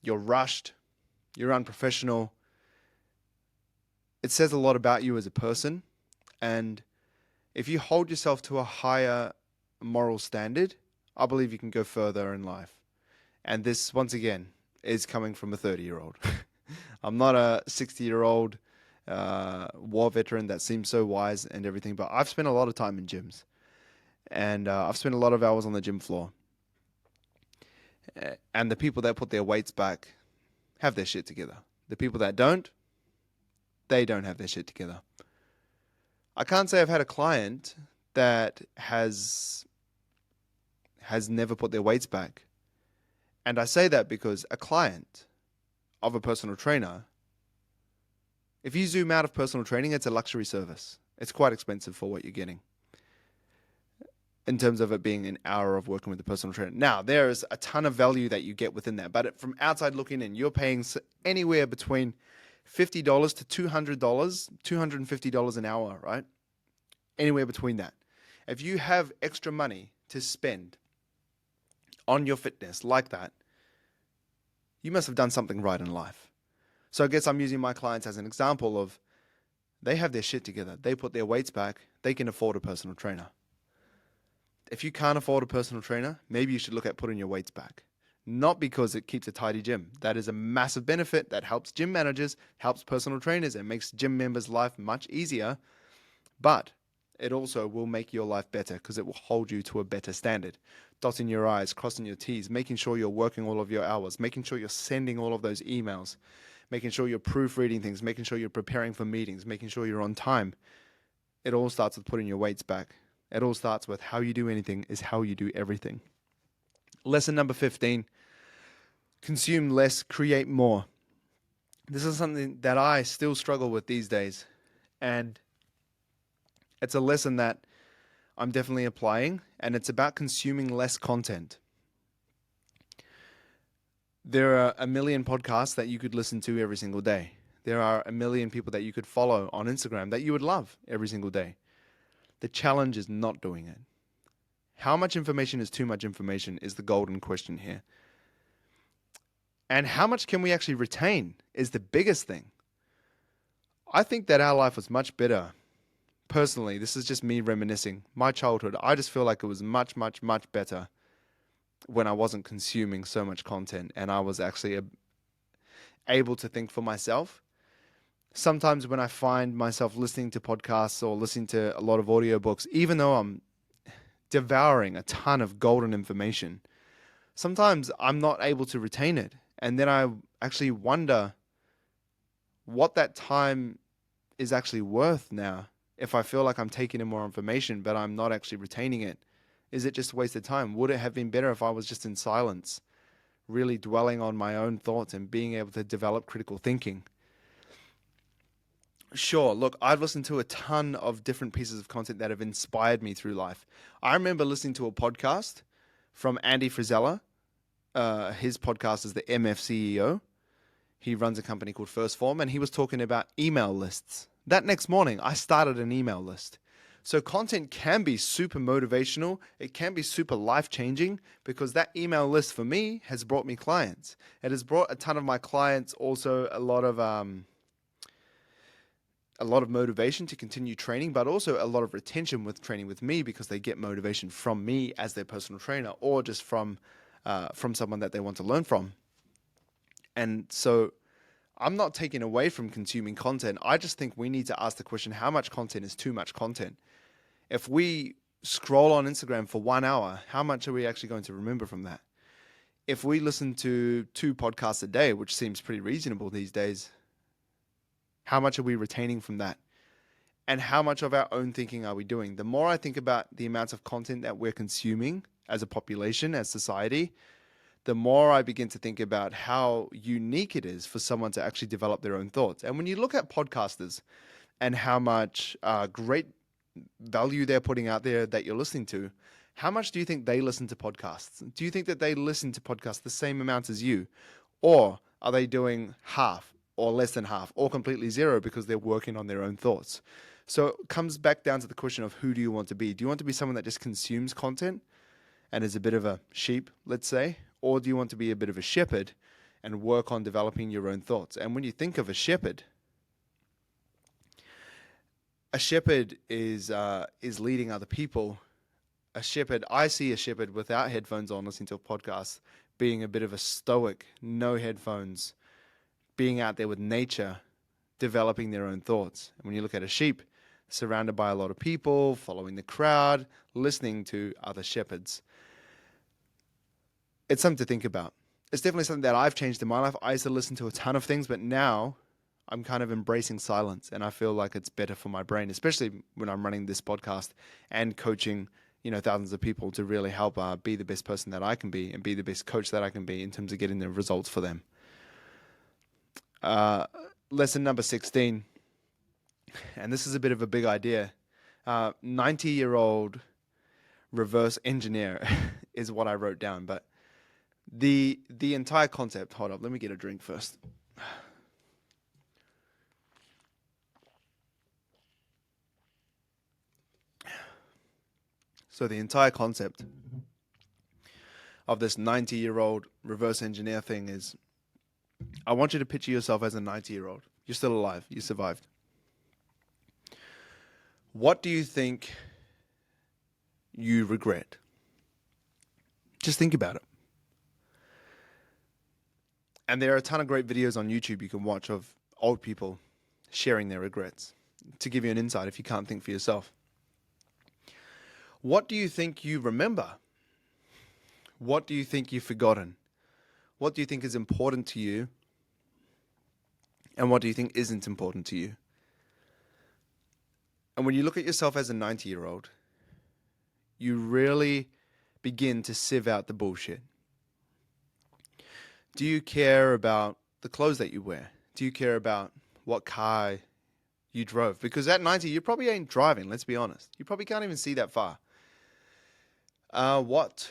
you're rushed, you're unprofessional. It says a lot about you as a person. And if you hold yourself to a higher moral standard, I believe you can go further in life. And this, once again, is coming from a 30-year-old. I'm not a 60-year-old war veteran that seems so wise and everything, but I've spent a lot of time in gyms. And I've spent a lot of hours on the gym floor. And the people that put their weights back have their shit together. The people that don't, they don't have their shit together. I can't say I've had a client that has never put their weights back. And I say that because a client of a personal trainer, if you zoom out of personal training, it's a luxury service. It's quite expensive for what you're getting in terms of it being an hour of working with a personal trainer. Now, there is a ton of value that you get within that, but from outside looking in, you're paying anywhere between $50 to $200, $250 an hour, right? Anywhere between that. If you have extra money to spend on your fitness like that, you must have done something right in life. So I guess I'm using my clients as an example of they have their shit together. They put their weights back. They can afford a personal trainer. If you can't afford a personal trainer, maybe you should look at putting your weights back. Not because it keeps a tidy gym. That is a massive benefit that helps gym managers, helps personal trainers, and makes gym members' life much easier. But it also will make your life better because it will hold you to a better standard. Dotting your I's, crossing your T's, making sure you're working all of your hours, making sure you're sending all of those emails, making sure you're proofreading things, making sure you're preparing for meetings, making sure you're on time. It all starts with putting your weights back. It all starts with how you do anything is how you do everything. Lesson number 15, consume less, create more. This is something that I still struggle with these days. And it's a lesson that I'm definitely applying, and it's about consuming less content. There are a million podcasts that you could listen to every single day. There are a million people that you could follow on Instagram that you would love every single day. The challenge is not doing it. How much information is too much information is the golden question here. And how much can we actually retain is the biggest thing. I think that our life was much better. Personally, this is just me reminiscing. My childhood, I just feel like it was much, much, much better when I wasn't consuming so much content and I was actually able to think for myself. Sometimes when I find myself listening to podcasts or listening to a lot of audiobooks, even though I'm devouring a ton of golden information, sometimes I'm not able to retain it. And then I actually wonder what that time is actually worth now. If I feel like I'm taking in more information, but I'm not actually retaining it, is it just a waste of time? Would it have been better if I was just in silence, really dwelling on my own thoughts and being able to develop critical thinking? Sure, look, I've listened to a ton of different pieces of content that have inspired me through life. I remember listening to a podcast from Andy Frisella. His podcast is the MF CEO. He runs a company called First Form, and he was talking about email lists. That next morning, I started an email list. So content can be super motivational. It can be super life-changing because that email list for me has brought me clients. It has brought a ton of my clients also a lot of motivation to continue training, but also a lot of retention with training with me because they get motivation from me as their personal trainer or just from someone that they want to learn from. And so I'm not taking away from consuming content. I just think we need to ask the question, how much content is too much content? If we scroll on Instagram for 1 hour, how much are we actually going to remember from that? If we listen to 2 podcasts a day, which seems pretty reasonable these days, how much are we retaining from that? And how much of our own thinking are we doing? The more I think about the amounts of content that we're consuming as a population, as society, the more I begin to think about how unique it is for someone to actually develop their own thoughts. And when you look at podcasters and how much great value they're putting out there that you're listening to, how much do you think they listen to podcasts? Do you think that they listen to podcasts the same amount as you? Or are they doing half or less than half or completely zero because they're working on their own thoughts? So it comes back down to the question of who do you want to be? Do you want to be someone that just consumes content and is a bit of a sheep, let's say? Or do you want to be a bit of a shepherd and work on developing your own thoughts? And when you think of a shepherd is leading other people. I see a shepherd without headphones on, listening to a podcast, being a bit of a stoic, no headphones, being out there with nature, developing their own thoughts. And when you look at a sheep, surrounded by a lot of people, following the crowd, listening to other shepherds. It's something to think about. It's definitely something that I've changed in my life. I used to listen to a ton of things, but now I'm kind of embracing silence, and I feel like it's better for my brain, especially when I'm running this podcast and coaching, thousands of people to really help be the best person that I can be and be the best coach that I can be in terms of getting the results for them. Lesson number 16, and this is a bit of a big idea. 90-year-old reverse engineer is what I wrote down, but the entire concept, hold up, let me get a drink first. So the entire concept of this 90-year-old reverse engineer thing is, I want you to picture yourself as a 90-year-old. You're still alive. You survived. What do you think you regret? Just think about it. And there are a ton of great videos on YouTube you can watch of old people sharing their regrets to give you an insight if you can't think for yourself. What do you think you remember? What do you think you've forgotten? What do you think is important to you? And what do you think isn't important to you? And when you look at yourself as a 90-year-old, you really begin to sieve out the bullshit. Do you care about the clothes that you wear? Do you care about what car you drove? Because at 90, you probably ain't driving, let's be honest. You probably can't even see that far. What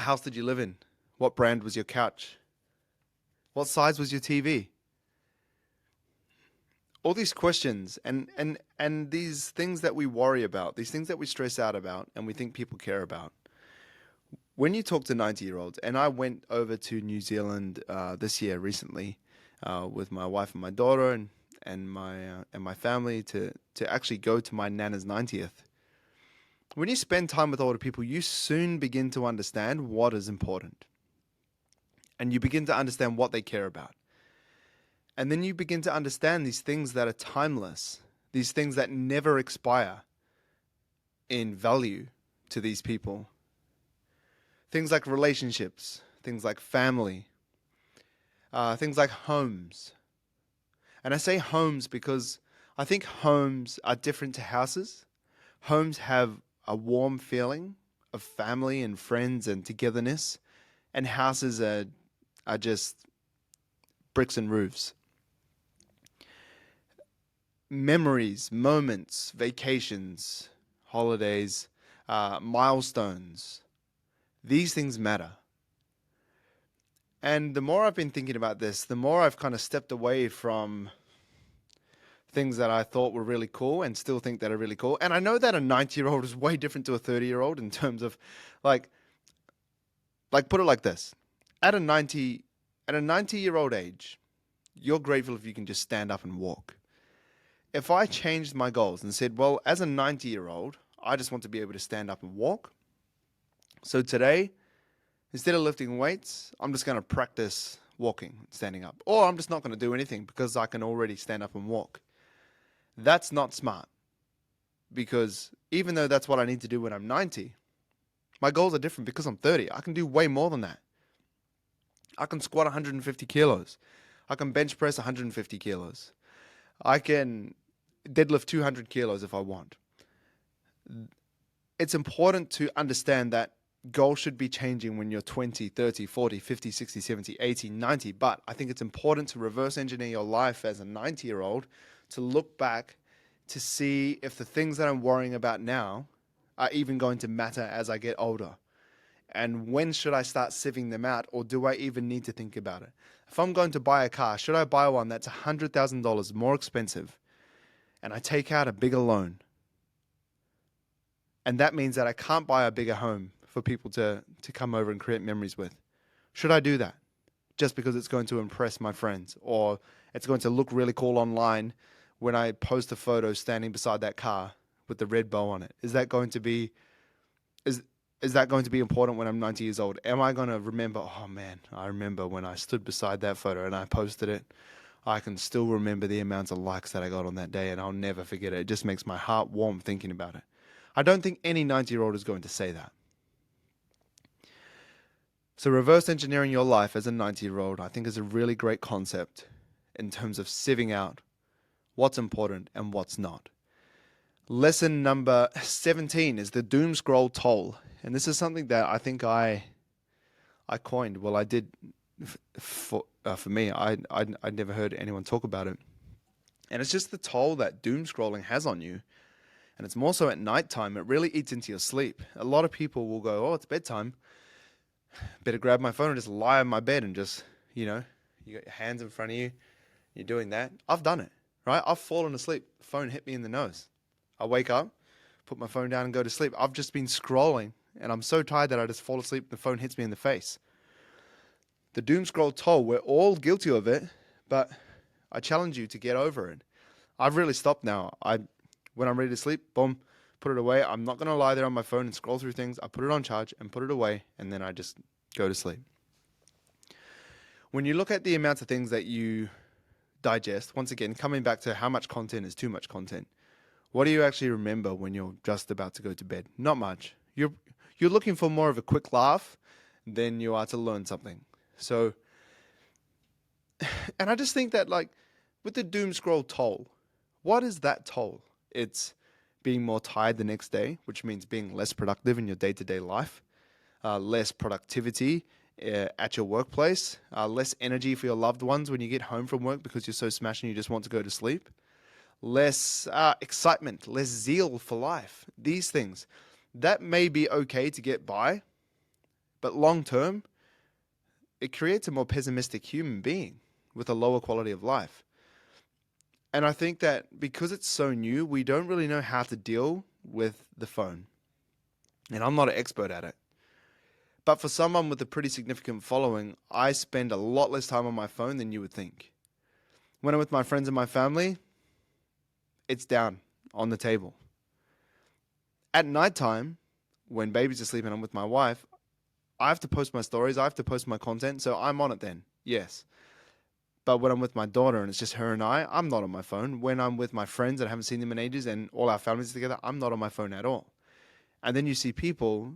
house did you live in? What brand was your couch? What size was your TV? All these questions and these things that we worry about, these things that we stress out about and we think people care about. When you talk to 90-year-olds, and I went over to New Zealand this year recently with my wife and my daughter and my family to actually go to my nana's 90th. When you spend time with older people, you soon begin to understand what is important. And you begin to understand what they care about. And then you begin to understand these things that are timeless, these things that never expire. in value to these people. Things like relationships, things like family, things like homes. And I say homes because I think homes are different to houses. Homes have a warm feeling of family and friends and togetherness, and houses are just bricks and roofs. Memories, moments, vacations, holidays, milestones, these things matter. And the more I've been thinking about this, the more I've kind of stepped away from things that I thought were really cool and still think that are really cool. And I know that a 90-year-old is way different to a 30-year-old in terms of like put it like this. At a 90-year-old age, you're grateful if you can just stand up and walk. If I changed my goals and said, well, as a 90-year-old, I just want to be able to stand up and walk. So today, instead of lifting weights, I'm just going to practice walking, standing up. Or I'm just not going to do anything because I can already stand up and walk. That's not smart. Because even though that's what I need to do when I'm 90, my goals are different because I'm 30. I can do way more than that. I can squat 150 kilos. I can bench press 150 kilos. I can deadlift 200 kilos if I want. It's important to understand that goals should be changing when you're 20, 30, 40, 50, 60, 70, 80, 90. But I think it's important to reverse engineer your life as a 90-year-old to look back to see if the things that I'm worrying about now are even going to matter as I get older. And when should I start sieving them out, or do I even need to think about it? If I'm going to buy a car, should I buy one that's $100,000 more expensive and I take out a bigger loan? And that means that I can't buy a bigger home for people to come over and create memories with. Should I do that just because it's going to impress my friends, or it's going to look really cool online when I post a photo standing beside that car with the red bow on it? Is that going to be important when I'm 90 years old? Am I going to remember, oh man, I remember when I stood beside that photo and I posted it. I can still remember the amounts of likes that I got on that day, and I'll never forget it. It just makes my heart warm thinking about it. I don't think any 90-year-old is going to say that. So reverse engineering your life as a 90-year-old, I think, is a really great concept in terms of sieving out what's important and what's not. Lesson number 17 is the doom scroll toll. And this is something that I think I coined. Well, I did for me. I'd never heard anyone talk about it. And it's just the toll that doom scrolling has on you. And it's more so at nighttime. It really eats into your sleep. A lot of people will go, oh, it's bedtime. Better grab my phone and just lie on my bed and just, you got your hands in front of you. You're doing that. I've done it, right? I've fallen asleep. The phone hit me in the nose. I wake up, put my phone down and go to sleep. I've just been scrolling and I'm so tired that I just fall asleep. The phone hits me in the face. The doom scroll toll, we're all guilty of it, but I challenge you to get over it. I've really stopped now. When I'm ready to sleep, boom, put it away. I'm not going to lie there on my phone and scroll through things. I put it on charge and put it away, and then I just go to sleep. When you look at the amounts of things that you digest, once again, coming back to how much content is too much content, what do you actually remember when you're just about to go to bed? Not much. You're looking for more of a quick laugh than you are to learn something. So, and I just think that with the doom scroll toll, what is that toll? It's being more tired the next day, which means being less productive in your day-to-day life, less productivity at your workplace, less energy for your loved ones when you get home from work because you're so smashed and you just want to go to sleep, less excitement, less zeal for life. These things, that may be okay to get by, but long-term, it creates a more pessimistic human being with a lower quality of life. And I think that because it's so new, we don't really know how to deal with the phone. And I'm not an expert at it. But for someone with a pretty significant following, I spend a lot less time on my phone than you would think. When I'm with my friends and my family, it's down on the table. At nighttime, when baby's asleep and I'm with my wife, I have to post my stories, I have to post my content, so I'm on it then, yes. But when I'm with my daughter and it's just her and I'm not on my phone. When I'm with my friends and I haven't seen them in ages and all our families together, I'm not on my phone at all. And then you see people,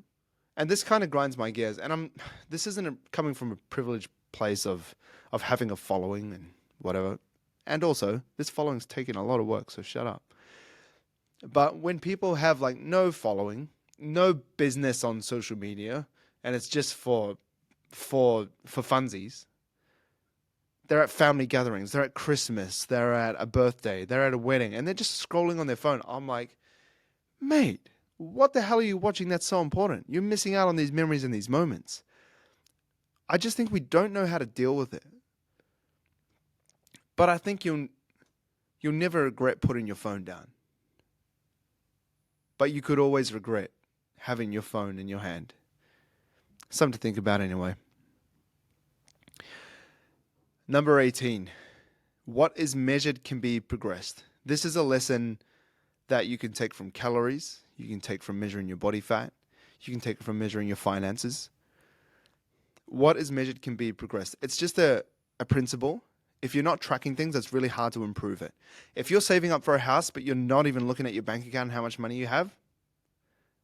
and this kind of grinds my gears. And this isn't coming from a privileged place of having a following and whatever. And also, this following's taking a lot of work, so shut up. But when people have like no following, no business on social media, and it's just for funsies, they're at family gatherings, they're at Christmas, they're at a birthday, they're at a wedding, and they're just scrolling on their phone. I'm like, mate, what the hell are you watching that's so important? You're missing out on these memories and these moments. I just think we don't know how to deal with it. But I think you'll never regret putting your phone down. But you could always regret having your phone in your hand. Something to think about anyway. Number 18. What is measured can be progressed. This is a lesson that you can take from calories. You can take from measuring your body fat. You can take from measuring your finances. What is measured can be progressed. It's just a principle. If you're not tracking things, it's really hard to improve it. If you're saving up for a house, but you're not even looking at your bank account and how much money you have,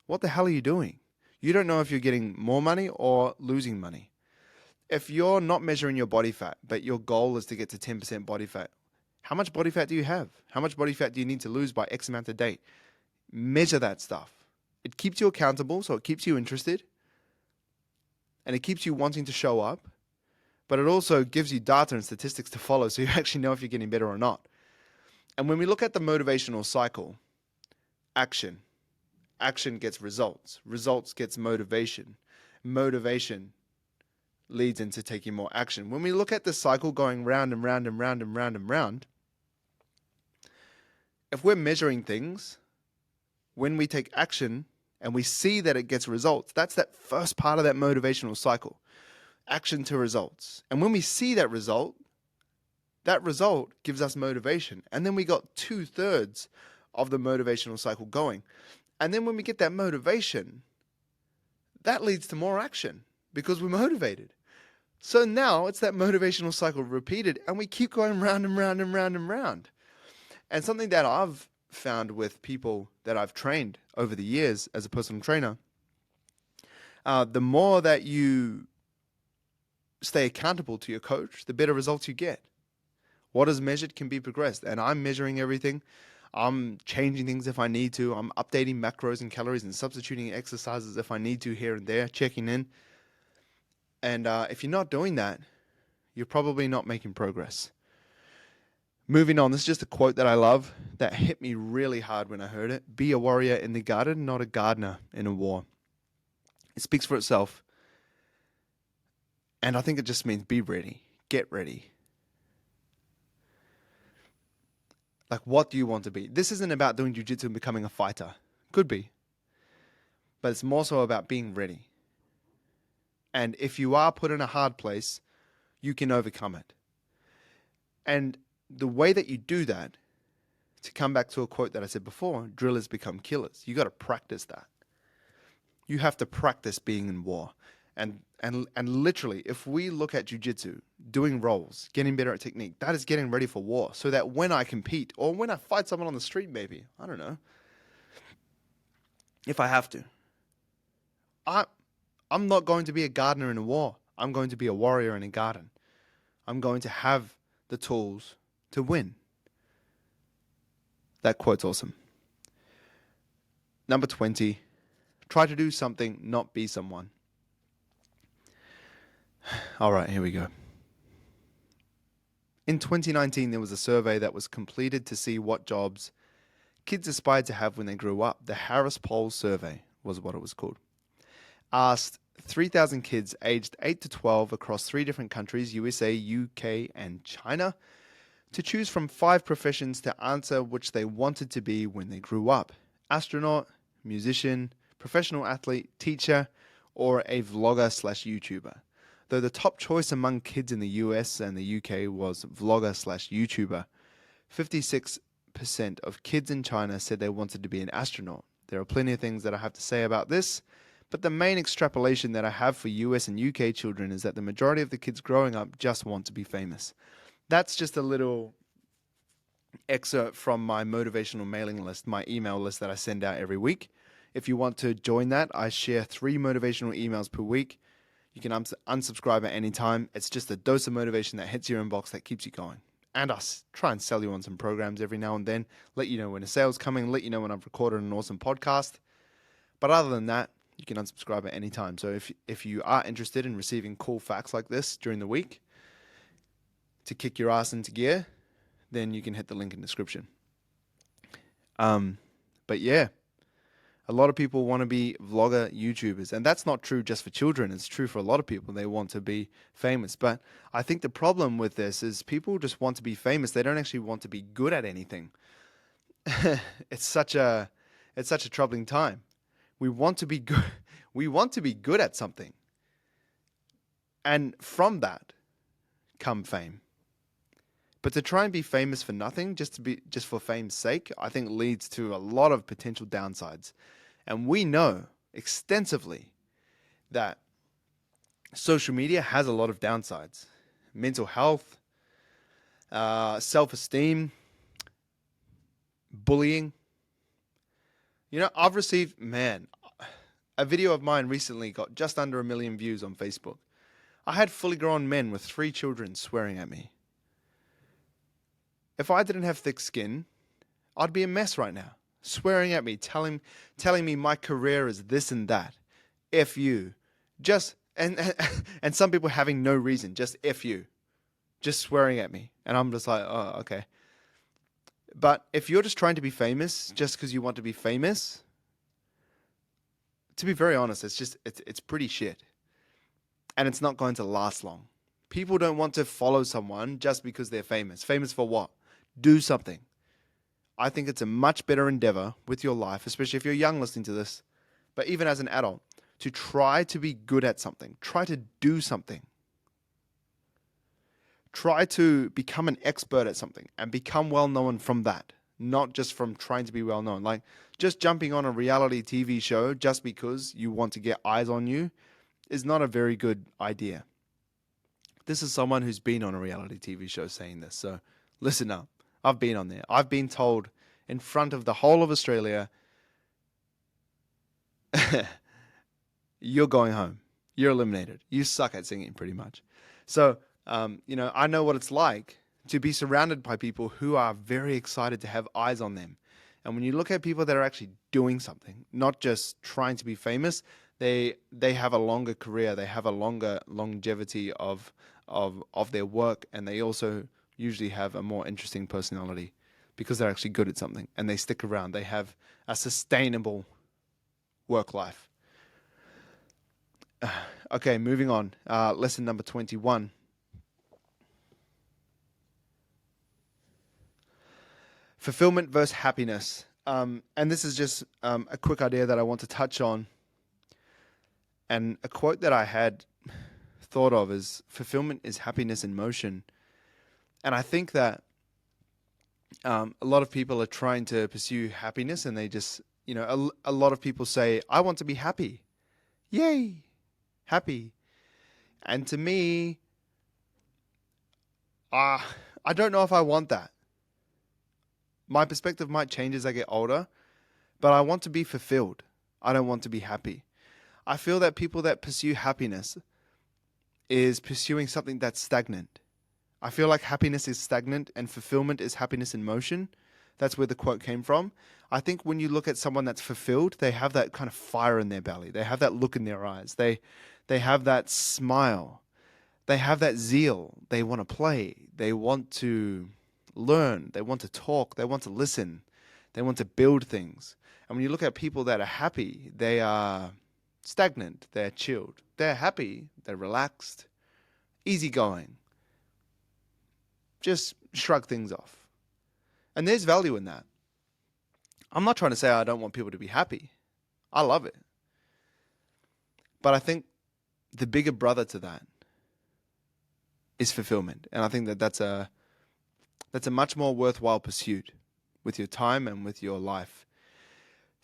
what the hell are you doing? You don't know if you're getting more money or losing money. If you're not measuring your body fat, but your goal is to get to 10% body fat, how much body fat do you have? How much body fat do you need to lose by X amount a day? Measure that stuff. It keeps you accountable, so it keeps you interested. And it keeps you wanting to show up. But it also gives you data and statistics to follow, so you actually know if you're getting better or not. And when we look at the motivational cycle, action gets results. Results gets motivation. Motivation leads into taking more action. When we look at the cycle going round and round and round and round and round, if we're measuring things, when we take action and we see that it gets results, that's that first part of that motivational cycle. Action to results. And when we see that result gives us motivation. And then we got 2/3 of the motivational cycle going. And then when we get that motivation, that leads to more action because we're motivated. So now it's that motivational cycle repeated, and we keep going round and round and round and round. And something that I've found with people that I've trained over the years as a personal trainer, the more that you stay accountable to your coach, the better results you get. What is measured can be progressed. And I'm measuring everything. I'm changing things if I need to. I'm updating macros and calories and substituting exercises if I need to here and there, checking in. And if you're not doing that, you're probably not making progress. Moving on, this is just a quote that I love that hit me really hard when I heard it. Be a warrior in the garden, not a gardener in a war. It speaks for itself. And I think it just means be ready. Get ready. Like, what do you want to be? This isn't about doing jiu-jitsu and becoming a fighter. Could be. But it's more so about being ready. And if you are put in a hard place, you can overcome it. And the way that you do that, to come back to a quote that I said before, drillers become killers. You got to practice that. You have to practice being in war. And literally, if we look at jiu-jitsu, doing rolls, getting better at technique, that is getting ready for war. So that when I compete, or when I fight someone on the street maybe, I don't know, if I have to, I'm not going to be a gardener in a war. I'm going to be a warrior in a garden. I'm going to have the tools to win. That quote's awesome. Number 20, try to do something, not be someone. All right, here we go. In 2019, there was a survey that was completed to see what jobs kids aspired to have when they grew up. The Harris Poll survey was what it was called. Asked 3,000 kids aged 8 to 12 across 3 different countries, USA, UK, and China, to choose from 5 professions to answer which they wanted to be when they grew up. Astronaut, musician, professional athlete, teacher, or a vlogger/YouTuber. Though the top choice among kids in the US and the UK was vlogger/YouTuber, 56% of kids in China said they wanted to be an astronaut. There are plenty of things that I have to say about this, but the main extrapolation that I have for US and UK children is that the majority of the kids growing up just want to be famous. That's just a little excerpt from my motivational mailing list, my email list that I send out every week. If you want to join that, I share 3 motivational emails per week. You can unsubscribe at any time. It's just a dose of motivation that hits your inbox that keeps you going. And us try and sell you on some programs every now and then, let you know when a sale's coming, let you know when I've recorded an awesome podcast. But other than that, you can unsubscribe at any time. So if you are interested in receiving cool facts like this during the week to kick your ass into gear, then you can hit the link in the description. But yeah, a lot of people want to be vlogger YouTubers, and that's not true just for children. It's true for a lot of people. They want to be famous. But I think the problem with this is people just want to be famous. They don't actually want to be good at anything. It's such a troubling time. We want to be good. We want to be good at something. And from that come fame. But to try and be famous for nothing, just for fame's sake, I think leads to a lot of potential downsides. And we know extensively that social media has a lot of downsides. Mental health, self-esteem, bullying. I've received, a video of mine recently got just under 1 million views on Facebook. I had fully grown men with 3 children swearing at me. If I didn't have thick skin, I'd be a mess right now. Swearing at me, telling me my career is this and that. F you. And some people having no reason, just F you. Just swearing at me. And I'm just like, oh, okay. But if you're just trying to be famous just because you want to be famous, to be very honest, it's pretty shit. And it's not going to last long. People don't want to follow someone just because they're famous. Famous for what? Do something. I think it's a much better endeavor with your life, especially if you're young listening to this, but even as an adult, to try to be good at something. Try to do something. Try to become an expert at something and become well known from that, not just from trying to be well known. Like just jumping on a reality TV show just because you want to get eyes on you is not a very good idea. This is someone who's been on a reality TV show saying this, so listen up. I've been on there. I've been told in front of the whole of Australia, you're going home. You're eliminated. You suck at singing, pretty much. So, I know what it's like to be surrounded by people who are very excited to have eyes on them. And when you look at people that are actually doing something, not just trying to be famous, they have a longer career. They have a longer longevity of their work, and they also usually have a more interesting personality because they're actually good at something and they stick around. They have a sustainable work life. Okay, moving on. Lesson number 21. Fulfillment versus happiness. And this is just a quick idea that I want to touch on. And a quote that I had thought of is, fulfillment is happiness in motion. And I think that a lot of people are trying to pursue happiness, and they just, a lot of people say, I want to be happy. Yay, happy. And to me, I don't know if I want that. My perspective might change as I get older, but I want to be fulfilled. I don't want to be happy. I feel that people that pursue happiness is pursuing something that's stagnant. I feel like happiness is stagnant and fulfillment is happiness in motion. That's where the quote came from. I think when you look at someone that's fulfilled, they have that kind of fire in their belly. They have that look in their eyes. They have that smile. They have that zeal. They want to play. They want to learn. They want to talk. They want to listen. They want to build things. And when you look at people that are happy, they are stagnant. They're chilled. They're happy. They're relaxed. Easygoing. Just shrug things off. And there's value in that. I'm not trying to say I don't want people to be happy. I love it. But I think the bigger brother to that is fulfillment. And I think that that's a much more worthwhile pursuit with your time and with your life.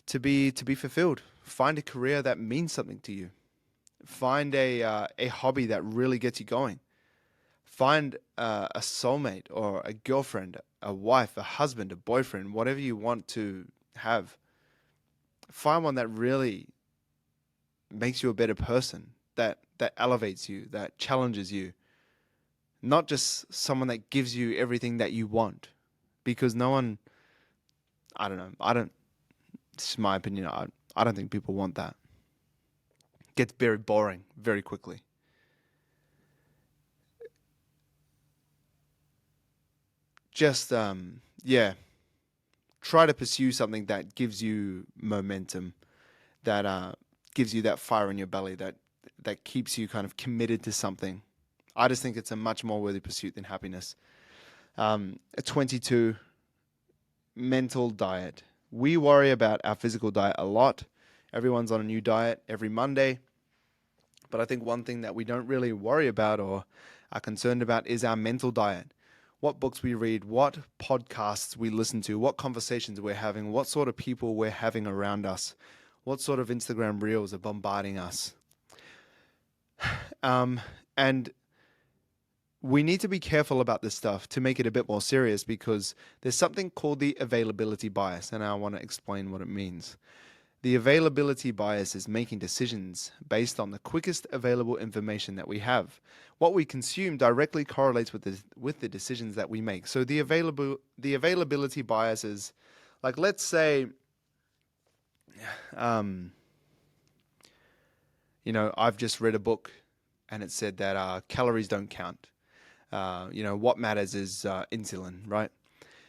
To be fulfilled. Find a career that means something to you. Find a hobby that really gets you going. Find a soulmate or a girlfriend, a wife, a husband, a boyfriend, whatever you want to have. find one that really makes you a better person, that elevates you, that challenges you, not just someone that gives you everything that you want. Because no one, I don't know, this is my opinion, I don't think people want that. It gets very boring very quickly. Just, yeah, try to pursue something that gives you momentum, that gives you that fire in your belly, that keeps you kind of committed to something. I just think it's a much more worthy pursuit than happiness. At 22, mental diet. We worry about our physical diet a lot. Everyone's on a new diet every Monday. But I think one thing that we don't really worry about or are concerned about is our mental diet. What books we read, what podcasts we listen to, what conversations we're having, what sort of people we're having around us, what sort of Instagram reels are bombarding us. And we need to be careful about this stuff to make it a bit more serious, because there's something called the availability bias, and I want to explain what it means. The availability bias is making decisions based on the quickest available information that we have. What we consume directly correlates with the decisions that we make. So the availability bias is, like, let's say, I've just read a book and it said that calories don't count. What matters is insulin, right?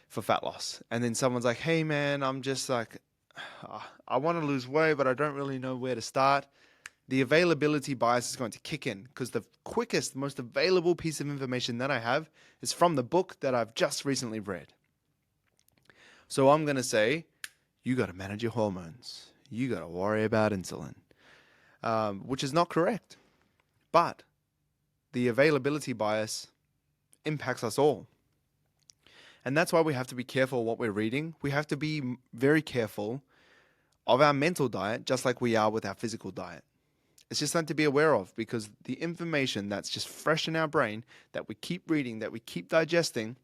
For fat loss. And then someone's like, hey man, I'm just like, I want to lose weight, but I don't really know where to start. The availability bias is going to kick in, because the quickest, most available piece of information that I have is from the book that I've just recently read. So I'm going to say, you got to manage your hormones. You got to worry about insulin, which is not correct. But the availability bias impacts us all. And that's why we have to be careful what we're reading. We have to be very careful of our mental diet, just like we are with our physical diet. It's just something to be aware of, because the information that's just fresh in our brain, that we keep reading, that we keep digesting,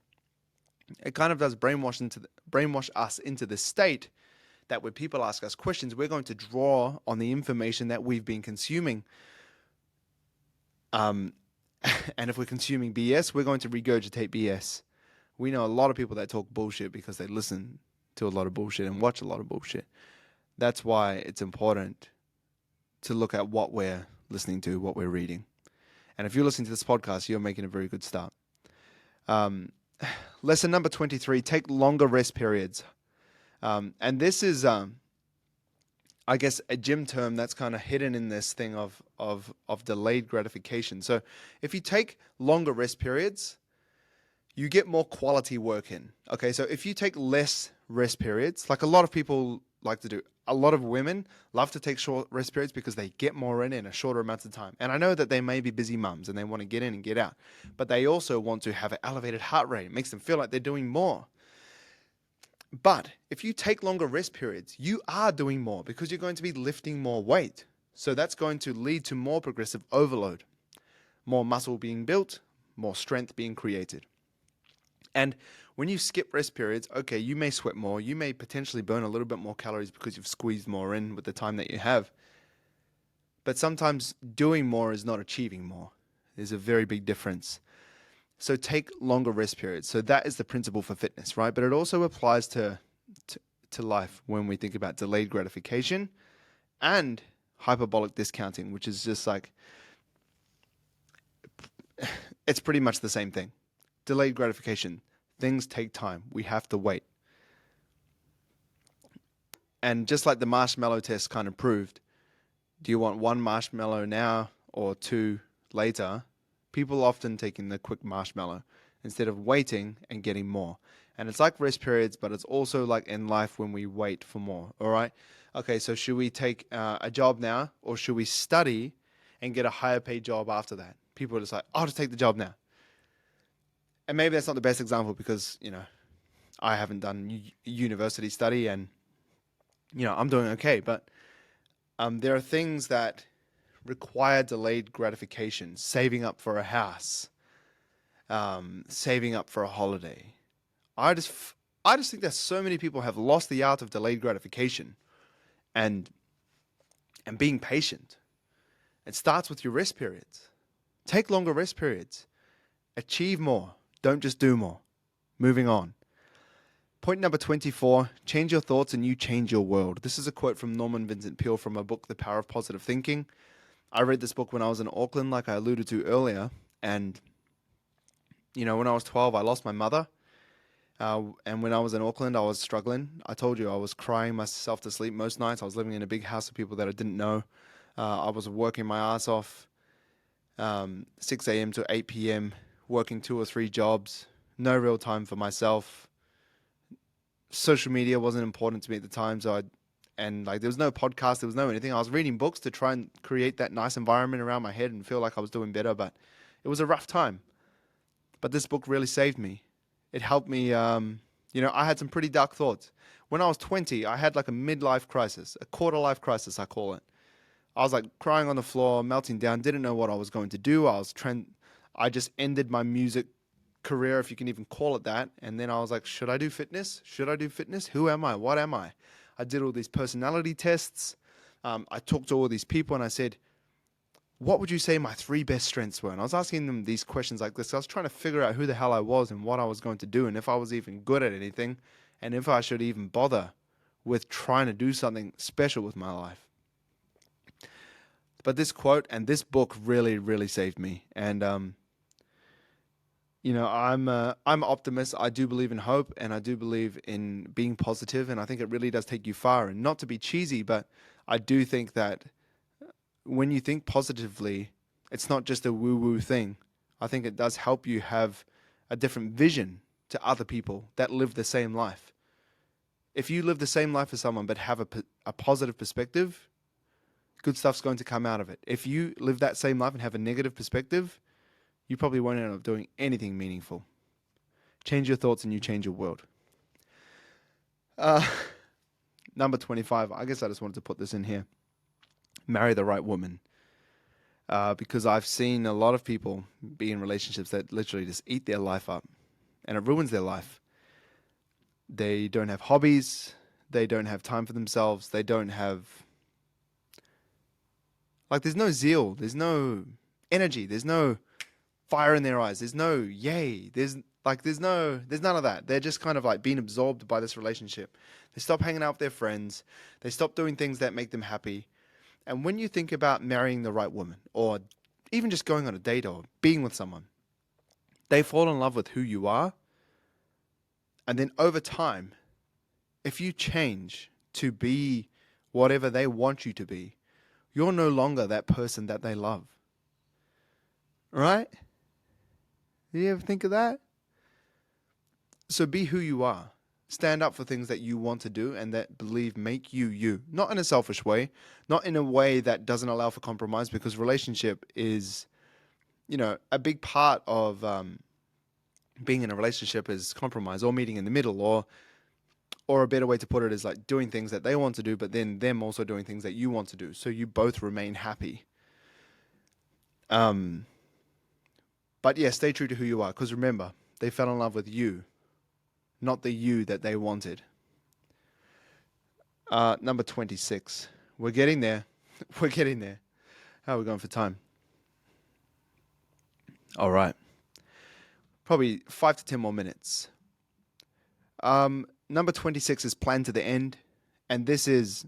it kind of does brainwash us into this state that when people ask us questions, we're going to draw on the information that we've been consuming. And if we're consuming BS, we're going to regurgitate BS. We know a lot of people that talk bullshit because they listen to a lot of bullshit and watch a lot of bullshit. That's why it's important to look at what we're listening to, what we're reading. And if you're listening to this podcast, you're making a very good start. Lesson number 23, take longer rest periods. And this is, I guess, a gym term that's kind of hidden in this thing of delayed gratification. So if you take longer rest periods, you get more quality work in. Okay, so if you take less rest periods, like a lot of people like to do, a lot of women love to take short rest periods because they get more in a shorter amount of time. And I know that they may be busy mums and they want to get in and get out, but they also want to have an elevated heart rate. It makes them feel like they're doing more. But if you take longer rest periods, you are doing more because you're going to be lifting more weight. So that's going to lead to more progressive overload, more muscle being built, more strength being created. And when you skip rest periods, okay, you may sweat more, you may potentially burn a little bit more calories because you've squeezed more in with the time that you have. But sometimes doing more is not achieving more. There's a very big difference. So take longer rest periods. So that is the principle for fitness, right? But it also applies to life when we think about delayed gratification and hyperbolic discounting, which is just like, it's pretty much the same thing. Delayed gratification. Things take time. We have to wait. And just like the marshmallow test kind of proved, do you want one marshmallow now or two later? People often taking the quick marshmallow instead of waiting and getting more. And it's like rest periods, but it's also like in life when we wait for more. All right. Okay, so should we take a job now, or should we study and get a higher paid job after that? People are just like, I'll just take the job now. And maybe that's not the best example because, I haven't done university study and, I'm doing okay. But there are things that require delayed gratification, saving up for a house, saving up for a holiday. I just think that so many people have lost the art of delayed gratification. and being patient. It starts with your rest periods. Take longer rest periods. Achieve more. Don't just do more. Moving on. Point number 24, change your thoughts and you change your world. This is a quote from Norman Vincent Peale from a book, The Power of Positive Thinking. I read this book when I was in Auckland, like I alluded to earlier. And, when I was 12, I lost my mother. And when I was in Auckland, I was struggling. I told you I was crying myself to sleep most nights. I was living in a big house of people that I didn't know. I was working my ass off, 6 a.m. to 8 p.m., working 2 or 3 jobs, no real time for myself. Social media wasn't important to me at the time, there was no podcast, there was no anything. I was reading books to try and create that nice environment around my head and feel like I was doing better, but it was a rough time. But this book really saved me. It helped me, I had some pretty dark thoughts. When I was 20, I had like a midlife crisis, a quarter life crisis, I call it. I was like crying on the floor, melting down, didn't know what I was going to do. I just ended my music career, if you can even call it that. And then I was like, should I do fitness? Should I do fitness? Who am I? What am I? I did all these personality tests. I talked to all these people and I said, what would you say my 3 best strengths were? And I was asking them these questions like this. I was trying to figure out who the hell I was and what I was going to do and if I was even good at anything and if I should even bother with trying to do something special with my life. But this quote and this book really, really saved me. And, I'm an optimist. I do believe in hope and I do believe in being positive. And I think it really does take you far. And not to be cheesy, but I do think that when you think positively, it's not just a woo-woo thing. I think it does help you have a different vision to other people that live the same life. If you live the same life as someone but have a positive perspective, good stuff's going to come out of it. If you live that same life and have a negative perspective, you probably won't end up doing anything meaningful. Change your thoughts and you change your world. Number 25, I guess I just wanted to put this in here. Marry the right woman. Because I've seen a lot of people be in relationships that literally just eat their life up and it ruins their life. They don't have hobbies. They don't have time for themselves. They don't have, there's no zeal. There's no energy. There's no fire in their eyes. There's no yay. There's none of that. They're just kind of like being absorbed by this relationship. They stop hanging out with their friends. They stop doing things that make them happy. And when you think about marrying the right woman or even just going on a date or being with someone, they fall in love with who you are. And then over time, if you change to be whatever they want you to be, you're no longer that person that they love. Right? Did you ever think of that? So be who you are. Stand up for things that you want to do and that make you you. Not in a selfish way, not in a way that doesn't allow for compromise, because relationship is, a big part of being in a relationship is compromise or meeting in the middle, or a better way to put it is like doing things that they want to do, but then them also doing things that you want to do. So you both remain happy. But yeah, stay true to who you are, because remember, they fell in love with you, not the you that they wanted. Number 26. We're getting there. We're getting there. How are we going for time? All right. Probably 5 to 10 more minutes. Number 26 is plan to the end. And this is,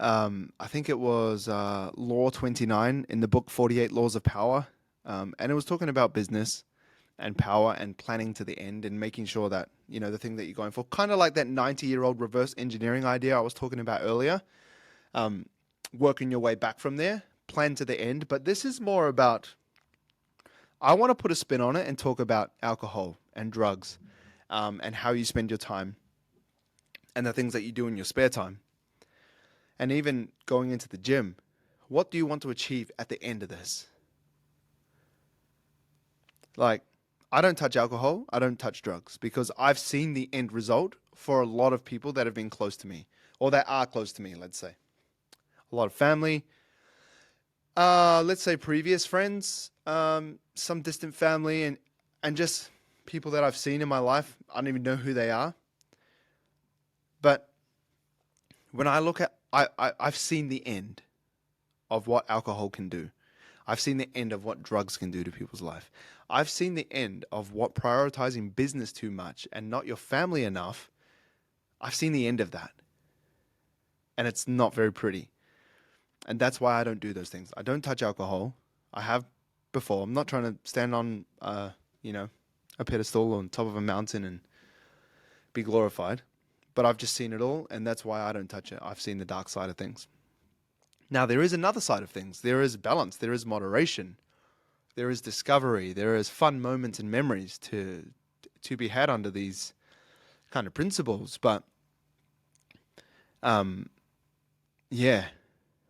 I think it was Law 29 in the book 48 Laws of Power. And it was talking about business and power and planning to the end and making sure that, the thing that you're going for, kind of like that 90-year-old reverse engineering idea I was talking about earlier, working your way back from there, plan to the end. But this is more about, I want to put a spin on it and talk about alcohol and drugs, and how you spend your time and the things that you do in your spare time. And even going into the gym, what do you want to achieve at the end of this? I don't touch alcohol, I don't touch drugs, because I've seen the end result for a lot of people that have been close to me, or that are close to me, let's say. A lot of family, let's say previous friends, some distant family, and just people that I've seen in my life. I don't even know who they are. But When I look at, I've seen the end of what alcohol can do. I've seen the end of what drugs can do to people's life. I've seen the end of what prioritizing business too much and not your family enough. I've seen the end of that. And it's not very pretty. And that's why I don't do those things. I don't touch alcohol. I have before. I'm not trying to stand on, you know, a pedestal on top of a mountain and be glorified. But I've just seen it all, and that's why I don't touch it. I've seen the dark side of things. Now, there is another side of things. There is balance. There is moderation. There is discovery. There is fun moments and memories to be had under these kind of principles. But yeah,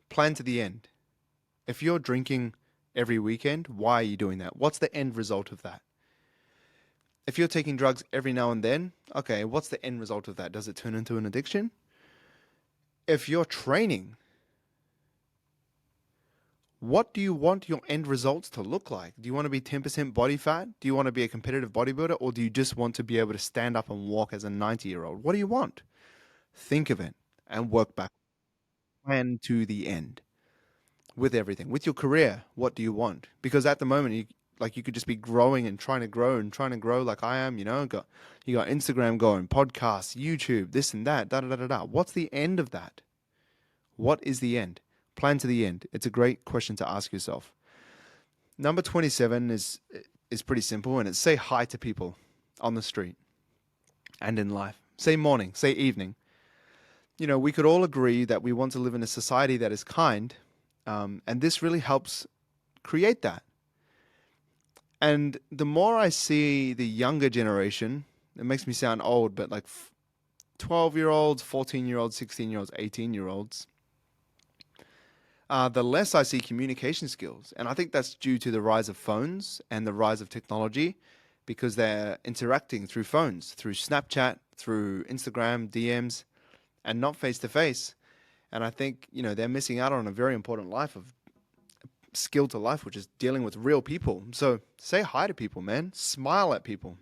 plan to the end. If you're drinking every weekend, why are you doing that? What's the end result of that? If you're taking drugs every now and then, okay, what's the end result of that? Does it turn into an addiction? If you're training, what do you want your end results to look like? Do you want to be 10% body fat? Do you want to be a competitive bodybuilder? Or do you just want to be able to stand up and walk as a 90-year-old? What do you want? Think of it and work back. Plan to the end with everything. With your career, what do you want? Because at the moment, you could just be growing and trying to grow like I am, you know. You got Instagram going, podcasts, YouTube, this and that, da da da da da. What's the end of that? What is the end? Plan to the end. It's a great question to ask yourself. Number 27 is pretty simple, and it's say hi to people on the street and in life. Say morning, say evening. You know, we could all agree that we want to live in a society that is kind, and this really helps create that. And the more I see the younger generation, it makes me sound old, but like 12-year-olds, 14-year-olds, 16-year-olds, 18-year-olds, the less I see communication skills. And I think that's due to the rise of phones and the rise of technology because they're interacting through phones, through Snapchat, through Instagram, DMs, and not face to face. And I think, you know, they're missing out on a very important life of skill to life, which is dealing with real people. So say hi to people, man. Smile at people.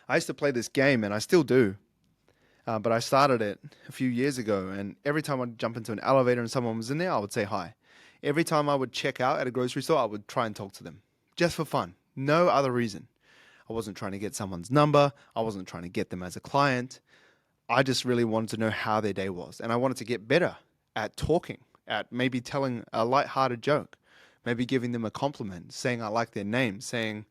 I used to play this game, and I still do. But I started it a few years ago, and every time I'd jump into an elevator and someone was in there, I would say hi. Every time I would check out at a grocery store, I would try and talk to them. Just for fun. No other reason. I wasn't trying to get someone's number. I wasn't trying to get them as a client. I just really wanted to know how their day was. And I wanted to get better at talking, at maybe telling a light-hearted joke, maybe giving them a compliment, saying I like their name, saying,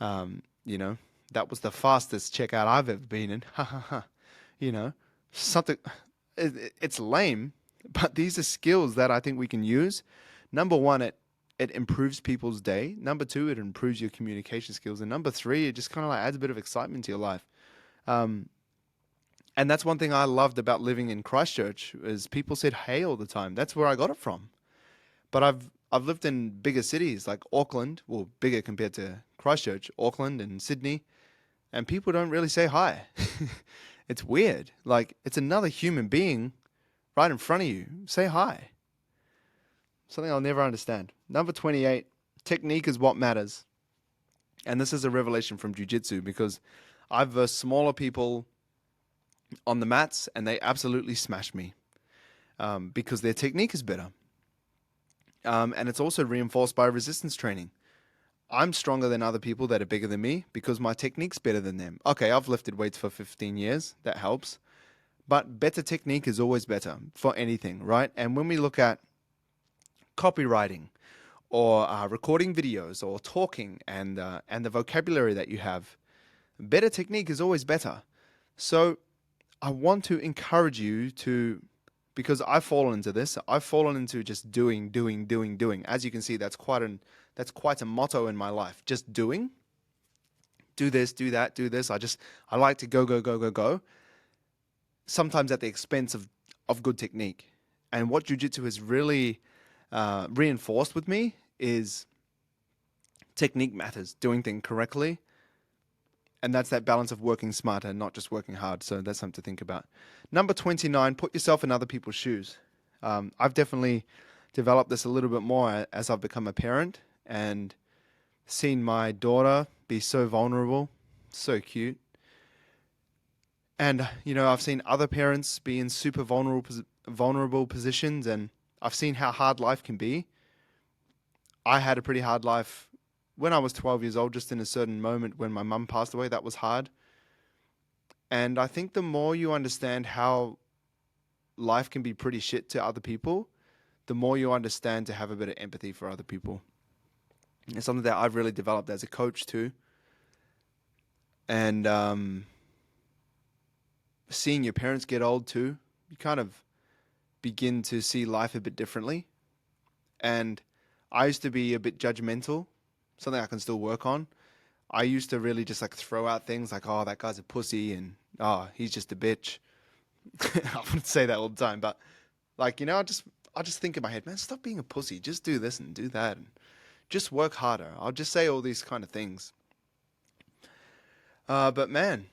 you know, that was the fastest checkout I've ever been in. Ha ha ha. You know, something, it's lame, but these are skills that I think we can use. Number one, it improves people's day. Number two, it improves your communication skills. And number three, it just kind of like adds a bit of excitement to your life. And that's one thing I loved about living in Christchurch is people said hey all the time. That's where I got it from. But I've lived in bigger cities like Auckland, well, bigger compared to Christchurch, Auckland and Sydney, and people don't really say hi. It's weird. Like, it's another human being right in front of you. Say hi. Something I'll never understand. Number 28, technique is what matters. And this is a revelation from jiu-jitsu because I've versed smaller people on the mats and they absolutely smash me because their technique is better. And it's also reinforced by resistance training. I'm stronger than other people that are bigger than me because my technique's better than them. Okay, I've lifted weights for 15 years. That helps. But better technique is always better for anything, right? And when we look at copywriting or recording videos or talking and the vocabulary that you have, better technique is always better. So I want to encourage you to, because I've fallen into this. I've fallen into just doing. As you can see, that's quite a motto in my life. Just doing. Do this, do that, do this. I like to go. Sometimes at the expense of good technique. And what jiu-jitsu has really reinforced with me is technique matters, doing things correctly. And that's that balance of working smarter and not just working hard. So that's something to think about. Number 29, put yourself in other people's shoes. I've definitely developed this a little bit more as I've become a parent and seen my daughter be so vulnerable, so cute. And, I've seen other parents be in super vulnerable positions, and I've seen how hard life can be. I had a pretty hard life when I was 12 years old, just in a certain moment when my mum passed away. That was hard. And I think the more you understand how life can be pretty shit to other people, the more you understand to have a bit of empathy for other people. It's something that I've really developed as a coach too. And seeing your parents get old too, you kind of begin to see life a bit differently. And I used to be a bit judgmental, something I can still work on. I used to really just like throw out things like, oh, that guy's a pussy and oh, he's just a bitch. I wouldn't say that all the time, but like, I just think in my head, man, stop being a pussy. Just do this and do that. And just work harder. I'll just say all these kind of things. But man,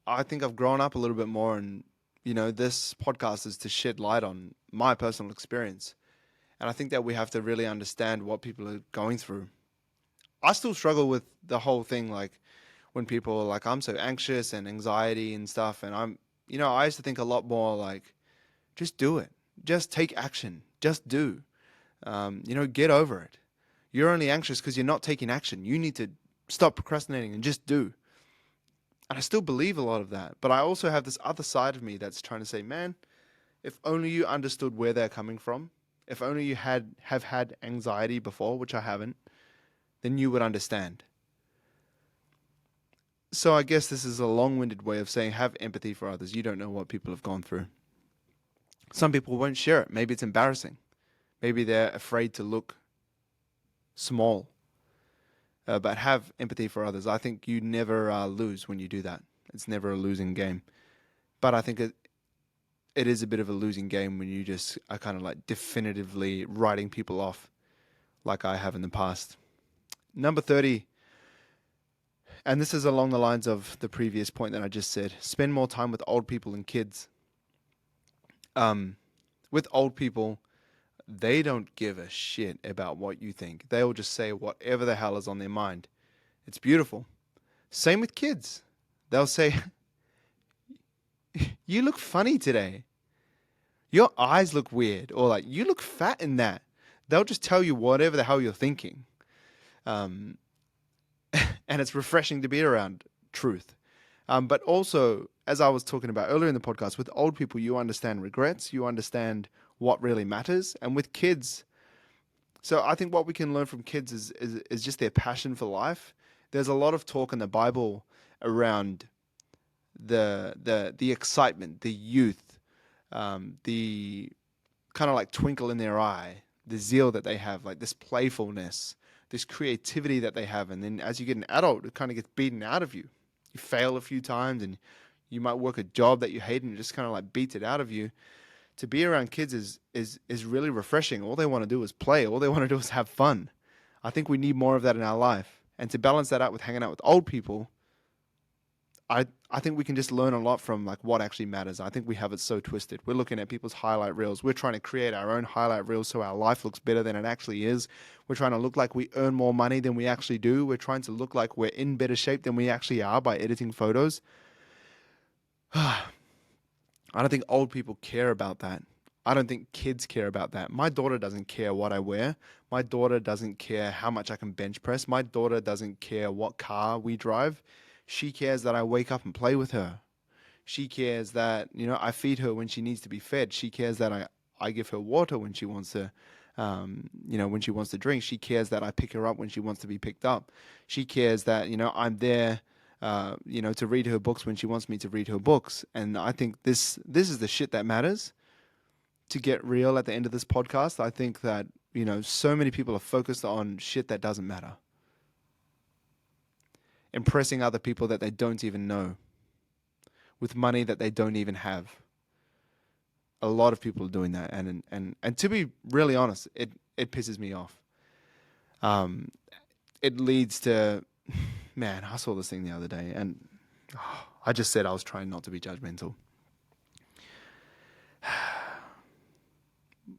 I think I've grown up a little bit more, and this podcast is to shed light on my personal experience. And I think that we have to really understand what people are going through. I still struggle with the whole thing, like when people are like, I'm so anxious and anxiety and stuff. And I used to think a lot more like, just do it. Just take action. Just do. Get over it. You're only anxious because you're not taking action. You need to stop procrastinating and just do. And I still believe a lot of that. But I also have this other side of me that's trying to say, man, if only you understood where they're coming from, if only you have had anxiety before, which I haven't, then you would understand. So I guess this is a long-winded way of saying have empathy for others. You don't know what people have gone through. Some people won't share it. Maybe it's embarrassing. Maybe they're afraid to look small. But have empathy for others. I think you never lose when you do that. It's never a losing game. But I think it is a bit of a losing game when you just are kind of like definitively writing people off like I have in the past. Number 30, and this is along the lines of the previous point that I just said, spend more time with old people and kids. With old people, they don't give a shit about what you think. They'll just say whatever the hell is on their mind. It's beautiful. Same with kids. They'll say, you look funny today. Your eyes look weird. Or like, you look fat in that. They'll just tell you whatever the hell you're thinking. And it's refreshing to be around truth. But also, as I was talking about earlier in the podcast, with old people, you understand regrets, you understand what really matters. And with kids, so I think what we can learn from kids is just their passion for life. There's a lot of talk in the Bible around the excitement, the youth, the kind of like twinkle in their eye, the zeal that they have, like this playfulness, this creativity that they have. And then as you get an adult, it kind of gets beaten out of you. You fail a few times and you might work a job that you hate and it just kind of like beats it out of you. To be around kids is really refreshing. All they want to do is play. All they want to do is have fun. I think we need more of that in our life. And to balance that out with hanging out with old people, I think we can just learn a lot from like what actually matters. I think we have it so twisted. We're looking at people's highlight reels. We're trying to create our own highlight reels so our life looks better than it actually is. We're trying to look like we earn more money than we actually do. We're trying to look like we're in better shape than we actually are by editing photos. I don't think old people care about that. I don't think kids care about that. My daughter doesn't care what I wear. My daughter doesn't care how much I can bench press. My daughter doesn't care what car we drive. She cares that I wake up and play with her. She cares that, I feed her when she needs to be fed. She cares that I give her water when she wants to, when she wants to drink. She cares that I pick her up when she wants to be picked up. She cares that, I'm there, to read her books when she wants me to read her books. And I think this is the shit that matters. To get real at the end of this podcast, I think that, so many people are focused on shit that doesn't matter. Impressing other people that they don't even know with money that they don't even have. A lot of people are doing that, and to be really honest, it pisses me off. It leads to, man, I saw this thing the other day, and I just said I was trying not to be judgmental.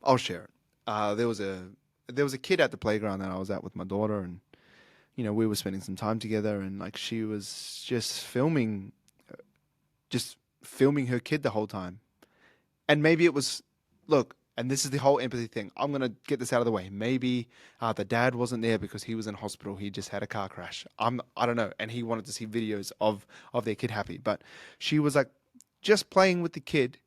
I'll share it. There was a kid at the playground that I was at with my daughter, and we were spending some time together, and like she was just filming just filming her kid the whole time. And maybe it was, look, and this is the whole empathy thing. I'm going to get this out of the way. Maybe the dad wasn't there because he was in hospital. He just had a car crash. I don't know. And he wanted to see videos of their kid happy. But she was like just playing with the kid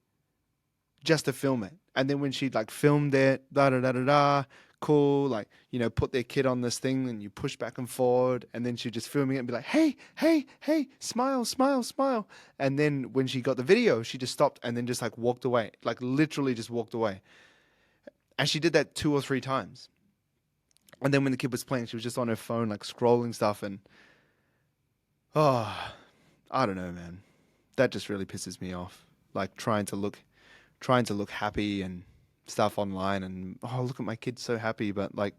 just to film it. And then when she'd like filmed it, da da da da da, cool, like, put their kid on this thing and you push back and forward. And then she'd just filming it and be like, hey, hey, hey, smile, smile, smile. And then when she got the video, she just stopped and then just like walked away, like literally just walked away. And she did that 2 or 3 times. And then when the kid was playing, she was just on her phone, like scrolling stuff. And oh, I don't know, man. That just really pisses me off. Like trying to look happy and stuff online, and oh, look at my kid so happy, but like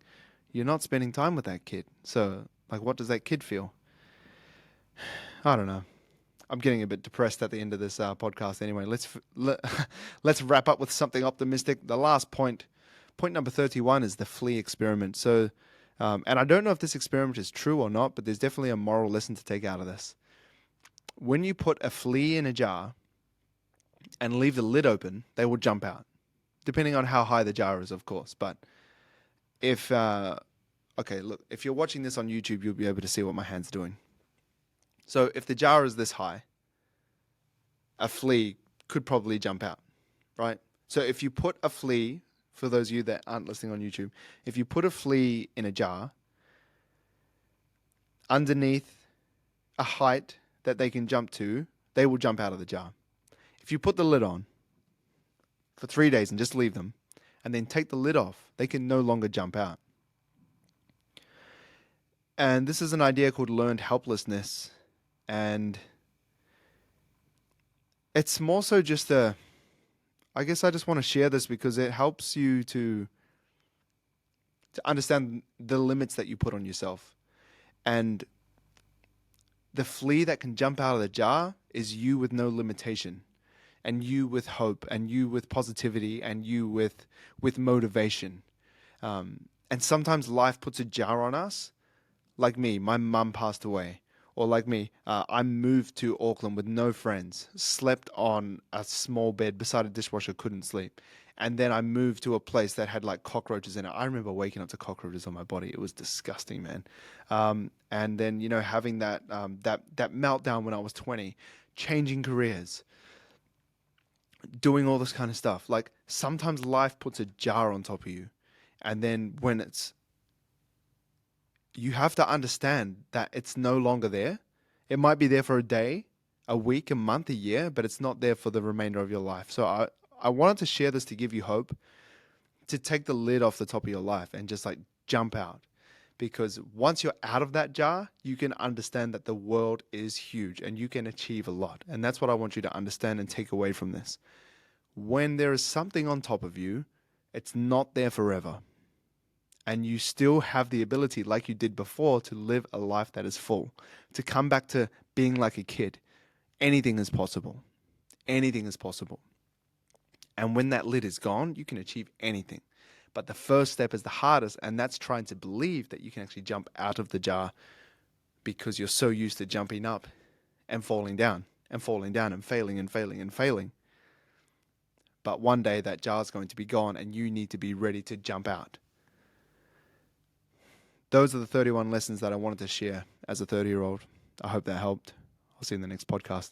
you're not spending time with that kid. So like what does that kid feel? I don't know. I'm getting a bit depressed at the end of this podcast anyway. Let's wrap up with something optimistic. The last point number 31 is the flea experiment. So and I don't know if this experiment is true or not, but there's definitely a moral lesson to take out of this. When you put a flea in a jar and leave the lid open, they will jump out, depending on how high the jar is, of course. But if, okay, look, if you're watching this on YouTube, you'll be able to see what my hand's doing. So if the jar is this high, a flea could probably jump out, right? So if you put a flea, for those of you that aren't listening on YouTube, if you put a flea in a jar underneath a height that they can jump to, they will jump out of the jar. If you put the lid on for 3 days and just leave them, and then take the lid off, they can no longer jump out. And this is an idea called learned helplessness. And it's more so just I guess I just want to share this because it helps you to understand the limits that you put on yourself. And the flea that can jump out of the jar is you with no limitation, and you with hope, and you with positivity, and you with motivation. And sometimes life puts a jar on us. Like me, my mum passed away. Or like me, I moved to Auckland with no friends, slept on a small bed beside a dishwasher, couldn't sleep. And then I moved to a place that had like cockroaches in it. I remember waking up to cockroaches on my body. It was disgusting, man. And then, having that meltdown when I was 20, changing careers, doing all this kind of stuff. Like sometimes life puts a jar on top of you. And then you have to understand that it's no longer there. It might be there for a day, a week, a month, a year, but it's not there for the remainder of your life. So I wanted to share this to give you hope, to take the lid off the top of your life and just like jump out. Because once you're out of that jar, you can understand that the world is huge and you can achieve a lot. And that's what I want you to understand and take away from this. When there is something on top of you, it's not there forever. And you still have the ability, like you did before, to live a life that is full, to come back to being like a kid. Anything is possible. Anything is possible. And when that lid is gone, you can achieve anything. But the first step is the hardest, and that's trying to believe that you can actually jump out of the jar because you're so used to jumping up and falling down and falling down and failing and failing and failing. But one day that jar is going to be gone and you need to be ready to jump out. Those are the 31 lessons that I wanted to share as a 30-year-old. I hope that helped. I'll see you in the next podcast.